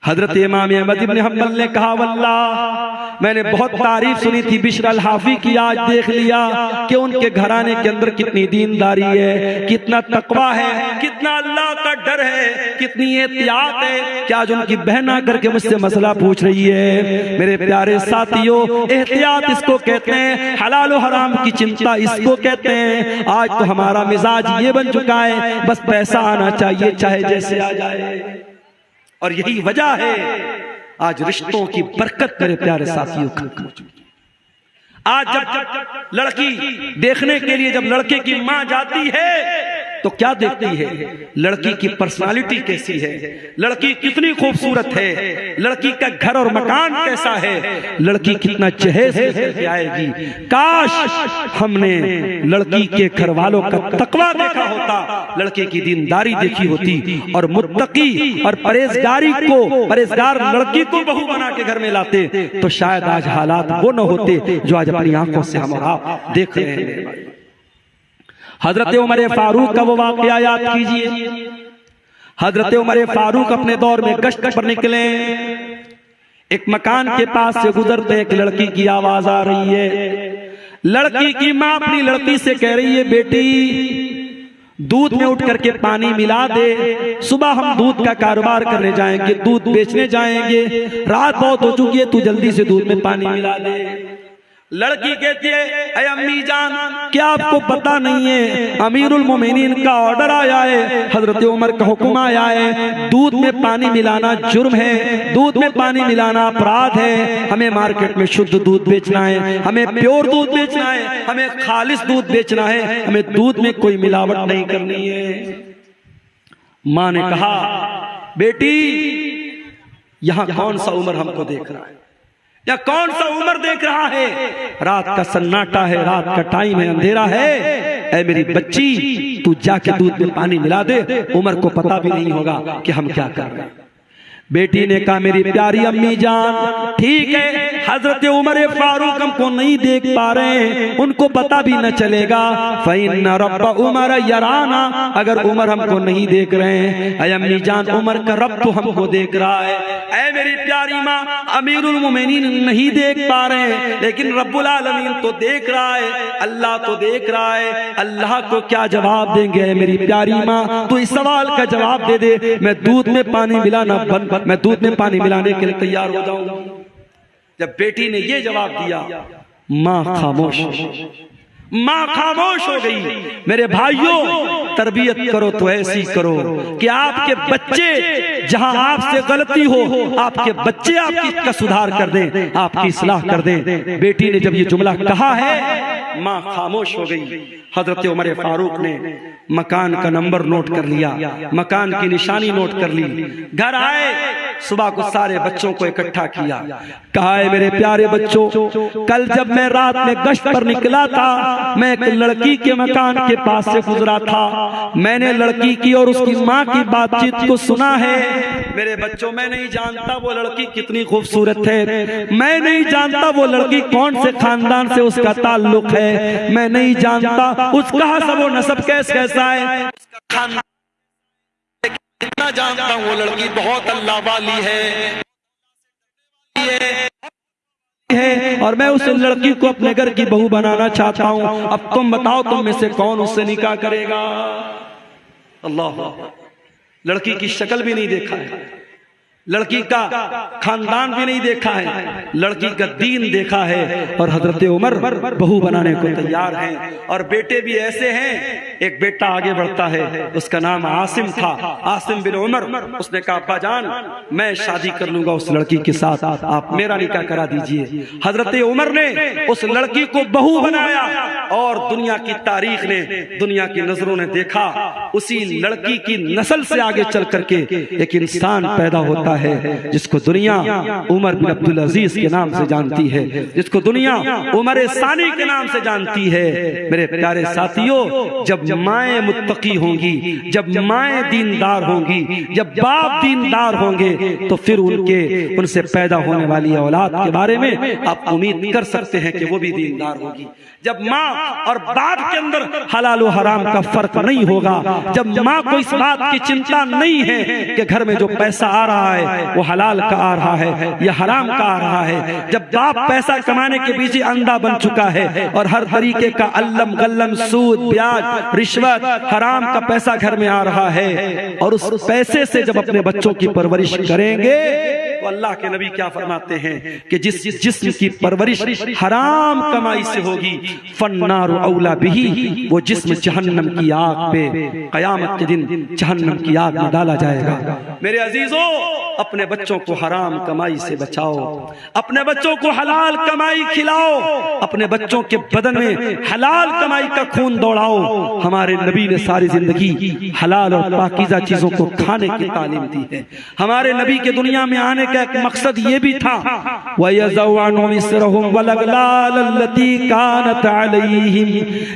Speaker 1: हजरत इमाम अहमद इब्न हंबल ने कहा, वल्लाह मैंने बहुत तारीफ सुनी थी बिश्र अल हाफी की, आज देख लिया कि उनके घराने के अंदर कितनी दीनदारी है, कितना तकवा है, कितना अल्लाह का डर है, कितनी एहतियात है कि आज उनकी बहन आकर के मुझसे मसला पूछ रही है। मेरे प्यारे साथियों, एहतियात इसको कहते हैं, हलाल और हराम की चिंता इसको कहते हैं। आज तो हमारा मिजाज ये बन चुका है, बस पैसा आना चाहिए चाहे जैसे आ जाए, और यही वजह है आज रिश्तों की बरकत मेरे प्यारे साथियों खत्म हो चुकी है। आज जब लड़की देखने के लिए जब लड़के की मां जाती है तो क्या देखती है? लड़की की पर्सनालिटी कैसी है, लड़की कितनी खूबसूरत है, लड़की का घर और मकान कैसा है, लड़की कितना चहेज से आएगी। काश हमने लड़की के घर वालों का तकवा देखा होता, लड़के की दीनदारी देखी होती और मुत्तकी और परहेजगार लड़की को बहू बना के घर में लाते तो शायद आज हालात वो न होते जो आज अपनी आंखों से हम और आप देख रहे हैं। हजरत उमर फारूक का वो वाक़या याद कीजिए। हजरत उमर फारूक अपने दौर में गश्त पर निकले, एक मकान के पास से गुजरते एक लड़की की आवाज आ रही है। लड़की की माँ अपनी लड़की से कह रही है, बेटी दूध में उठ करके पानी मिला दे, सुबह हम दूध का कारोबार करने जाएंगे, दूध बेचने जाएंगे, रात बहुत हो चुकी है, तू जल्दी से दूध में पानी मिला दे। लड़की कहती है, अरे अम्मी जान, क्या आपको पता नहीं है अमीरुल मोमिनीन का ऑर्डर आया है, हजरत उमर का हुक्म आया है, दूध में पानी मिलाना जुर्म है, दूध में पानी मिलाना अपराध है, हमें मार्केट में शुद्ध दूध बेचना है, हमें प्योर दूध बेचना है, हमें खालिस दूध बेचना है, हमें दूध में कोई मिलावट नहीं करनी है। माँ ने कहा, बेटी यहाँ कौन सा उमर हमको देख रहा है, या कौन सा उमर देख रहा है? रात का सन्नाटा है, रात का टाइम है, अंधेरा है। ऐ मेरी बच्ची, तू जाके दूध में पानी मिला दे, उमर को पता भी नहीं होगा कि हम क्या कर रहे हैं। बेटी ने कहा, मेरी प्यारी अम्मी जान, ठीक है, हजरत उमर फारूक हमको नहीं देख पा रहे हैं, उनको पता भी न चलेगा। फ़इन्न रब्ब उमर यराना, अगर उमर हमको नहीं देख रहे हैं, ऐ अम्मी जान, उमर का रब तो हमको देख रहा है। ऐ मेरी प्यारी माँ, अमीरुल मोमिनीन नहीं देख पा रहे हैं, लेकिन रब्बुल आलमीन तो देख रहा है, अल्लाह तो देख रहा है। अल्लाह को क्या जवाब देंगे? मेरी प्यारी माँ, तू इस सवाल का जवाब दे दे, मैं दूध में पानी मिलाना बंद, मैं दूध में पानी मिलाने के लिए तैयार हो जाऊंगा। जब बेटी ने ये जवाब दिया, माँ खामोश, माँ खामोश हो गई। मेरे भाइयों, तरबियत करो तो ऐसी करो कि आपके बच्चे जहां आपसे गलती हो, आपके बच्चे आपकी का सुधार कर दें, आपकी इस्लाह कर दें। बेटी ने जब ये जुमला कहा है, माँ खामोश हो गई। हजरत उमर फारूक ने मकान का नंबर नोट कर लिया, मकान की निशानी नोट कर ली। घर आए, सुबह को सारे बच्चों को इकट्ठा किया, कहा है मेरे प्यारे बच्चों, कल जब मैं रात में गश्त पर निकला था, मैं एक लड़की के मकान के पास से गुजरा था, मैंने लड़की की और उसकी माँ की बातचीत को सुना है। मेरे बच्चों, मैं नहीं जानता वो लड़की कितनी खूबसूरत है, मैं नहीं जानता वो लड़की कौन से खानदान से उसका ताल्लुक है, मैं नहीं जानता उसका हसब व नसब कैसा है, इतना जानता हूँ वो लड़की बहुत अल्लाह वाली है और मैं उस लड़की को अपने घर की बहू बनाना चाहता हूँ। अब तुम बताओ, तुम में से कौन उससे निकाह करेगा? अल्लाह, लड़की की शक्ल भी नहीं देखा है, लड़की का खानदान भी नहीं देखा है, लड़की का दीन देखा है, और हजरत उमर बहू बनाने को तैयार हैं। और बेटे भी ऐसे हैं, एक बेटा आगे बढ़ता है, उसका नाम आसिम था, आसिम बिन उमर। उसने कहा अब्बा जान मैं शादी कर लूंगा उस लड़की के साथ, आप मेरा निकाह करा दीजिए। हजरत उमर ने उस लड़की को बहू बनाया, और दुनिया की तारीख ने, दुनिया की नजरों ने देखा, उसी लड़की की नस्ल से आगे चल करके एक इंसान पैदा होता है जिसको दुनिया उमर बिन अब्दुल अजीज के नाम से जानती है, जिसको दुनिया उमर सानी के नाम से जानती है। मेरे प्यारे साथियों, जब माएं मुत्तकी होंगी, जब माएं दीनदार होंगी, जब बाप दीनदार होंगे, तो फिर उनसे पैदा होने वाली औलाद के बारे में आप उम्मीद कर सकते हैं कि वो भी दीनदार होगी। जब माँ और बाप के अंदर हलाल और हराम का फर्क नहीं होगा, जब माँ को इस बात की चिंता नहीं है कि घर में जो पैसा आ रहा है वो हलाल का आ रहा है या हराम का आ रहा है, जब बाप पैसा कमाने के पीछे अंधा बन चुका है और हर तरीके का अल्लम गल्लम, सूद, ब्याज, रिश्वत, हराम का पैसा घर में आ रहा है, और उस पैसे से जब अपने बच्चों की परवरिश करेंगे तो अल्लाह के नबी क्या फरमाते हैं कि जिस जिस्म की परवरिश हराम कमाई से होगी, फन्नारु औला बिही, वो जिस्म जहन्नम की आग पे कयामत के दिन जहन्नम की आग में डाला जाएगा। मेरे अजीजों, अपने बच्चों को हराम कमाई से बचाओ, अपने बच्चों को हलाल कमाई खिलाओ, अपने बच्चों के बदन में हलाल कमाई का खून दौड़ाओ। हमारे नबी ने सारी जिंदगी हलाल और पाकीज़ा चीजों को खाने की तालीम दी है। हमारे नबी के दुनिया में आने का एक मकसद ये भी था,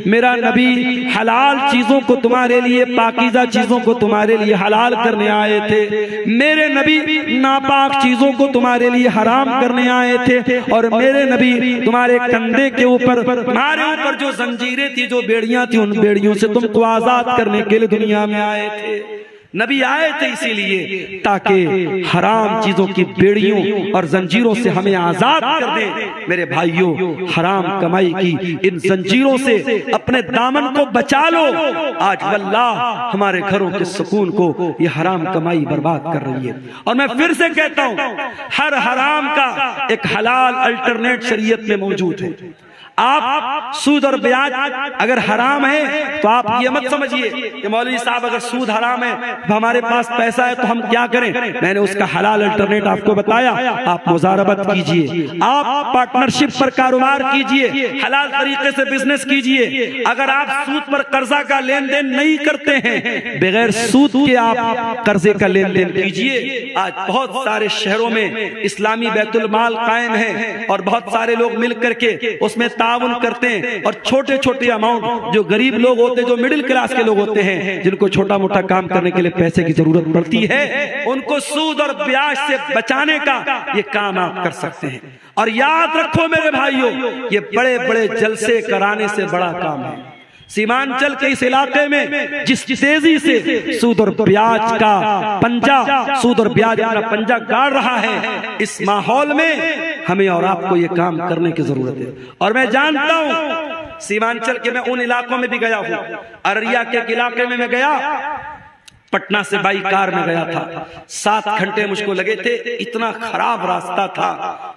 Speaker 1: मेरा नबी हलाल चीजों को तुम्हारे लिए, पाकीज़ा चीजों को तुम्हारे लिए हलाल करने आए थे। मेरे नबी नापाक चीजों को तुम्हारे लिए हराम करने आए थे, और मेरे नबी तुम्हारे कंधे के ऊपर, तुम्हारे ऊपर जो जंजीरें थी, जो बेड़ियां थी, उन बेड़ियों से तुमको आजाद करने के लिए दुनिया में आए थे। नबी आए थे इसीलिए ताकि हराम चीजों की बेड़ियों और जंजीरों से हमें आजाद कर दें। मेरे भाइयों, हराम कमाई की इन जंजीरों से अपने दामन को बचा लो। आज वल्लाह हमारे घरों के सुकून को ये हराम कमाई बर्बाद कर रही है। और मैं फिर से कहता हूं, हर हराम का एक हलाल अल्टरनेट शरीयत में मौजूद है। आप सूद और ब्याज अगर हराम है तो आप ये मत समझिए कि मौलवी साहब अगर सूद हराम है तो हमारे पास पैसा है तो हम क्या करें। मैंने उसका हलाल अल्टरनेट आपको बताया। आप मुजारबत कीजिए, आप पार्टनरशिप पर कारोबार कीजिए, हलाल तरीके से बिजनेस कीजिए। अगर आप सूद पर कर्जा का लेन देन नहीं करते हैं, बगैर सूद के आप कर्जे का लेन देन कीजिए। आज बहुत सारे शहरों में इस्लामी बैतुल माल कायम है और बहुत सारे लोग मिल करके उसमें ताउन करते हैं, और छोटे छोटे अमाउंट जो गरीब लोग होते हैं, जो मिडिल क्लास के लोग होते हैं, जिनको छोटा मोटा काम करने के लिए पैसे की जरूरत पड़ती है, उनको सूद और ब्याज से बचाने का ये काम आप कर सकते हैं। और याद रखो मेरे भाइयों, ये बड़े बड़े जलसे कराने से बड़ा काम है। सीमांचल के इस इलाके में जिस तेजी से सूद और ब्याज का पंजा, सूद और ब्याज अपना पंजा गाड़ रहा है, इस माहौल में हमें और आपको ये काम करने की जरूरत है। और मैं जानता हूं सीमांचल के, मैं उन इलाकों में भी गया हूं। अररिया के इलाके में मैं गया, पटना से बाई कार में गया था, 7 घंटे मुझको लगे थे। इतना खराब रास्ता था,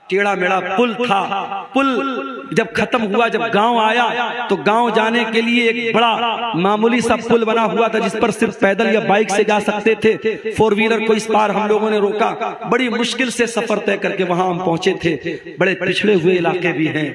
Speaker 1: टेढ़ा मेढ़ा पुल था। पुल जब खत्म हुआ, जब गांव आया तो गांव जाने के लिए एक बड़ा मामूली सा पुल बना हुआ था जिस पर सिर्फ पैदल या बाइक से जा सकते थे। 4 व्हीलर को इस पार हम लोगों ने रोका, बड़ी मुश्किल से सफर तय करके वहां हम पहुंचे थे। बड़े पिछड़े हुए इलाके भी हैं,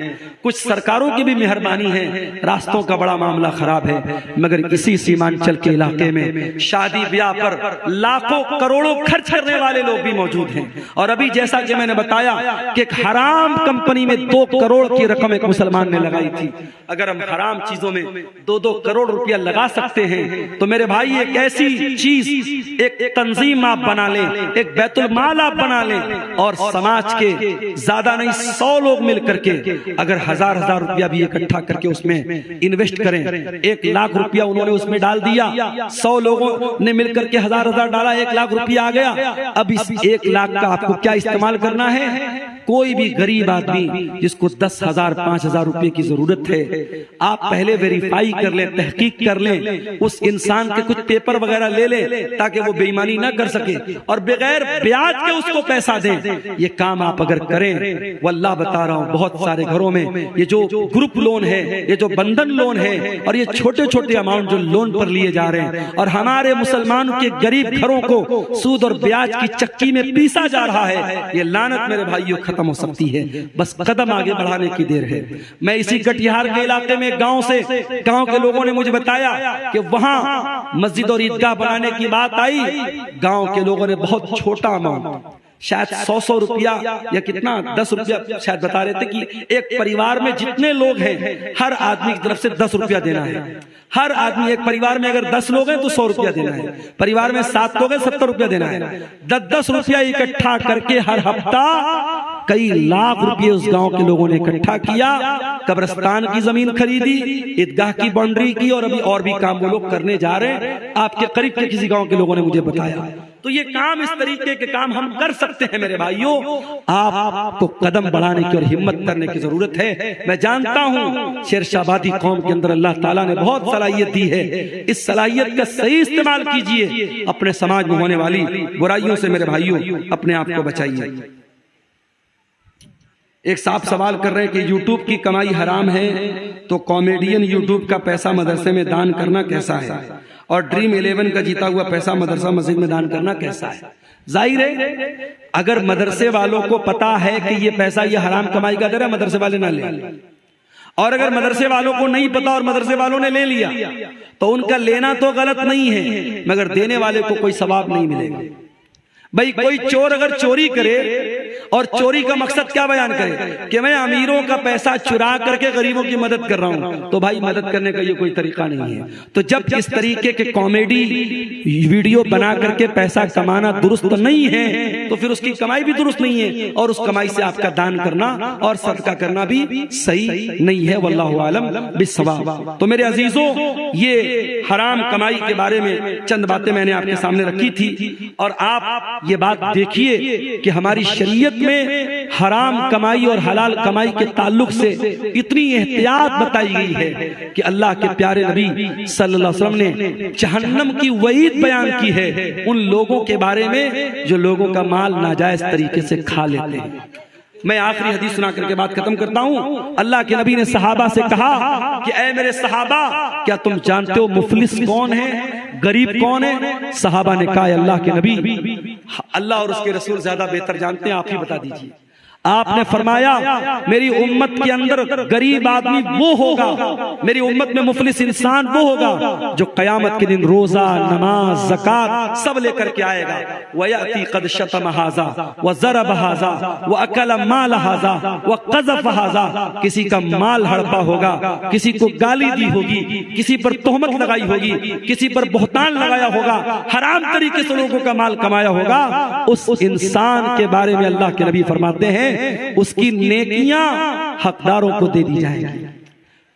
Speaker 1: कुछ सरकारों की भी मेहरबानी है, रास्तों का बड़ा मामला खराब है। मगर इसी सीमांचल के इलाके में शादी ब्याह पर लाखों करोड़ों खर्च करने वाले लोग भी मौजूद हैं। और अभी जैसा कि मैंने बताया कि एक हराम कंपनी में 2 करोड़ की रकम एक मुसलमान ने लगाई थी। अगर हम हराम चीजों में 2-2 करोड़ रुपया लगा सकते हैं तो मेरे भाई एक ऐसी चीज, एक तंजीम आप बना लें, एक बैतुल माल आप बना लें, और समाज के ज्यादा नहीं 100 लोग मिल करके अगर 1000-1000 रुपया भी इकट्ठा करके उसमें इन्वेस्ट करें, 1 लाख रुपया उन्होंने उसमें डाल दिया, 100 लोगों ने मिलकर के हजार डाला, 1 लाख रुपया आ गया। अब इस 1 लाख का आपको क्या इस्तेमाल करना है? कोई भी गरीब आदमी जिसको 10,000 5,000 रुपए की जरूरत है, आप पहले वेरीफाई कर लें, तहकीक कर लें, उस इंसान के कुछ पेपर वगैरह ले लें ताकि वो बेईमानी ना कर सके, और बगैर ब्याज के उसको पैसा दें। ये काम आप अगर करें, वल्लाह बता रहा हूं, बहुत सारे घरों में ये जो ग्रुप लोन है, ये जो बंधन लोन है, और ये छोटे छोटे अमाउंट जो लोन पर लिए जा रहे हैं, और हमारे मुसलमानों के गरीब घरों को सूद और ब्याज की चक्की में पीसा जा रहा है। ये लानत मेरे भाइयों खत्म हो सकती है, बस कदम आगे बढ़ाने की देर है। मैं इसी कटिहार के इलाके में गांव के लोगों ने मुझे बताया कि वहां मस्जिद और ईदगाह बनाने की बात आई। गांव के लोगों ने बहुत छोटा अमाउंट, शायद 100 रुपया या कितना 10 रुपया शायद बता रहे थे कि एक परिवार में जितने लोग हैं हर आदमी की तरफ से 10 रुपया देना है। हर आदमी, एक परिवार में अगर 10 लोग हैं तो 100 रुपया देना है, परिवार में 7 लोग हैं 70 रुपया देना है। 10-10 रुपया इकट्ठा करके हर हफ्ता कई लाख रुपए उस गांव के लोगों ने इकट्ठा किया, कब्रिस्तान की जमीन खरीदी, ईदगाह की बाउंड्री की, और अभी और भी काम वो लोग करने जा रहे हैं। आपके करीब के किसी गांव के लोगों ने मुझे बताया। तो ये काम, इस तरीके के काम हम कर सकते हैं मेरे भाइयों। आपको कदम बढ़ाने की और हिम्मत करने की जरूरत है। मैं जानता हूं शेरशाहबादी कौम के अंदर अल्लाह ताला ने बहुत सलाहियत दी है। इस सलाहियत का सही इस्तेमाल कीजिए। अपने समाज में होने वाली बुराइयों से मेरे भाइयों अपने आप को बचाइए। एक साहब सवाल कर रहे हैं कि यूट्यूब की कमाई हराम है, तो कॉमेडियन यूट्यूब का पैसा मदरसे में दान करना कैसा है, और ड्रीम 11 का जीता हुआ पैसा मदरसा मस्जिद में दान करना कैसा है? जाहिर है अगर मदरसे वालों को पता है कि ये पैसा ये हराम कमाई का दर है, मदरसे वाले ना ले, और अगर मदरसे वालों को नहीं पता और मदरसे वालों ने ले लिया तो उनका लेना तो गलत नहीं है, मगर देने वाले को कोई सवाब नहीं मिलेगा। भाई कोई चोर अगर चोरी करे और चोरी का मकसद क्या बयान करे कि मैं अमीरों का पैसा चुरा करके गरीबों की मदद कर रहा हूं, तो भाई मदद करने का ये कोई तरीका नहीं है। तो जब इस तरीके के कॉमेडी वीडियो बना करके पैसा कमाना दुरुस्त नहीं है, तो फिर उसकी कमाई भी दुरुस्त नहीं है, और उस कमाई से आपका दान करना और सदका करना भी सही नहीं है। वल्लाहु आलम बिस्सवाब। तो मेरे अजीजों, ये हराम कमाई के बारे में चंद बातें मैंने आपके सामने रखी थी, और आप ये बात देखिए कि हमारी शरीयत में हराम कमाई और हलाल कमाई के ताल्लुक से इतनी एहतियात बताई गई है कि अल्लाह के प्यारे नबी सल्लल्लाहु अलैहि वसल्लम ने जहन्नम की वईद बयान की है उन लोगों के बारे में जो लोगों का माल नाजायज तरीके से खा लेते हैं। मैं आखिरी हदीस सुना करके बात खत्म करता हूं। अल्लाह के नबी ने सहाबा से कहा कि ऐ मेरे सहाबा, क्या तुम जानते हो मुफलिस कौन है, गरीब कौन है? सहाबा ने कहा अल्लाह के नबी, अल्लाह और उसके रसूल ज्यादा बेहतर जानते हैं, आप ही बता दीजिए। आपने फरमाया मेरी उम्मत के अंदर गरीब आदमी वो होगा, मेरी उम्मत में मुफलिस इंसान वो होगा जो कयामत के दिन रोजा नमाज ज़कात सब लेकर के आएगा। वयाती कद शतम हाजा व ज़रब हाजा व अकल माल हाजा व क़ज़फ़ हाजा, किसी का माल हड़पा होगा, किसी को गाली दी होगी, किसी पर तोहमत लगाई होगी, किसी पर बहतान लगाया होगा, हराम तरीके से लोगों का माल कमाया होगा। उस इंसान के बारे में अल्लाह के नबी फरमाते हैं उसकी नेकियां हकदारों को दे दी जाएंगी।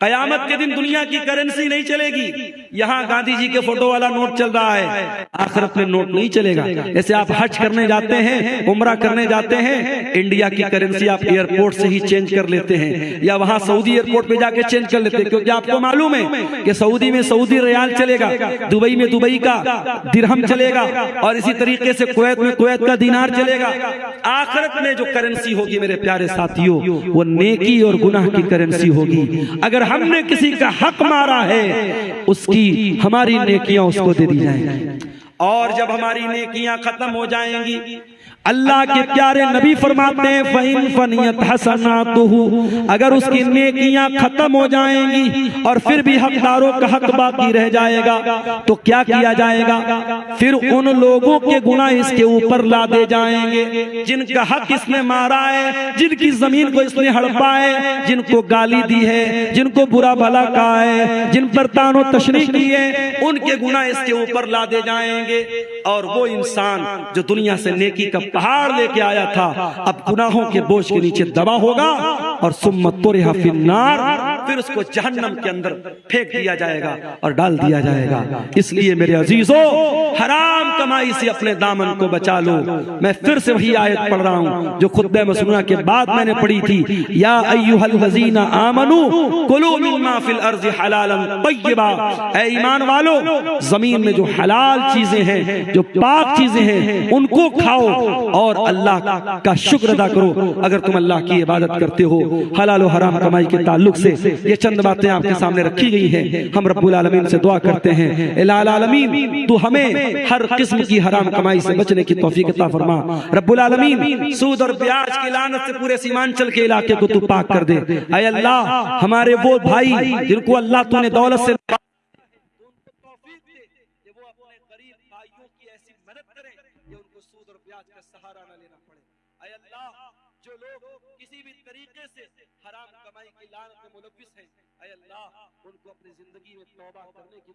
Speaker 1: कयामत के दिन दुनिया की करेंसी नहीं चलेगी। यहाँ गांधी जी के फोटो वाला नोट चल रहा है, आखिरत में नोट नहीं चलेगा। जैसे आप हज करने जाते हैं, उम्रा करने जाते हैं, इंडिया की करेंसी आप एयरपोर्ट से ही चेंज कर लेते हैं, या वहां सऊदी एयरपोर्ट पे जाके चेंज कर लेते हैं, क्योंकि आपको मालूम है कि सऊदी में सऊदी रियाल चलेगा, दुबई में दुबई का दिरहम चलेगा, और इसी तरीके से कुवैत में कुवैत का दीनार चलेगा। आखिरत में जो करेंसी होगी मेरे प्यारे साथियों, वो नेकी और गुनाह की करेंसी होगी। अगर हमने किसी का हक मारा है, उसकी हमारी नेकियां उसको दे दी जाएंगी, और जब हमारी नेकियां खत्म हो जाएंगी, अल्लाह के प्यारे नबी फरमाते हैं फ़इन फ़नियत हसनातुहु, अगर उसकी नेकियां खत्म हो जाएंगी और फिर भी हकदारों का हक बाकी रह जाएगा, तो क्या किया जाएगा? फिर उन लोगों के गुनाह इसके ऊपर लादे जाएंगे जिनका हक इसने मारा है, जिनकी जमीन को इसने हड़पा है, जिनको गाली दी है, जिनको बुरा भला कहा है, जिन पर तानो तशरीह की है, उनके गुनाह इसके ऊपर लादे जाएंगे। और वो इंसान जो दुनिया से नेकी का पहाड़ लेके आया था, अब गुनाहों के बोझ के नीचे दबा होगा, और सुम्मत तुरहा फिन्नार, फिर उसको जहन्नम के अंदर फेंक दिया जाएगा और डाल दिया जाएगा। इसलिए मेरे अजीजों, हराम कमाई से अपने दामन को बचा लो। मैं फिर से वही आयत पढ़ रहा हूँ जो खुतबे मसनूना के बाद मैंने पढ़ी थी, या अय्युहल्लज़ीना आमनू कुलू मिम्मा फिल अर्ज़ि हलालन तय्यबा। ऐ ईमान वालो, जमीन में जो हलाल चीजें हैं, जो पाक चीजें हैं, उनको खाओ और अल्लाह का शुक्र अदा करो। अगर तुम अल्लाह की इबादत करते हो, हलाल और हराम कमाई के ताल्लुक से ये चंद बातें आपके सामने रखी गई हैं। हम रब्बुल आलमीन से दुआ करते हैं, इलाही आलमीन तू हमें हर किस्म की हराम कमाई से बचने की तौफीक अता फरमा। रब्बुल आलमीन सूद और ब्याज की लानत से पूरे सीमांचल के इलाके को तू पाक कर दे। ऐ अल्लाह, हमारे वो भाई जिनको अल्लाह तूने दौलत से जो लोग किसी भी तरीके से हराम कमाई की लानत में मुलव्विस हैं, ऐ अल्लाह उनको अपनी जिंदगी में तौबा करने की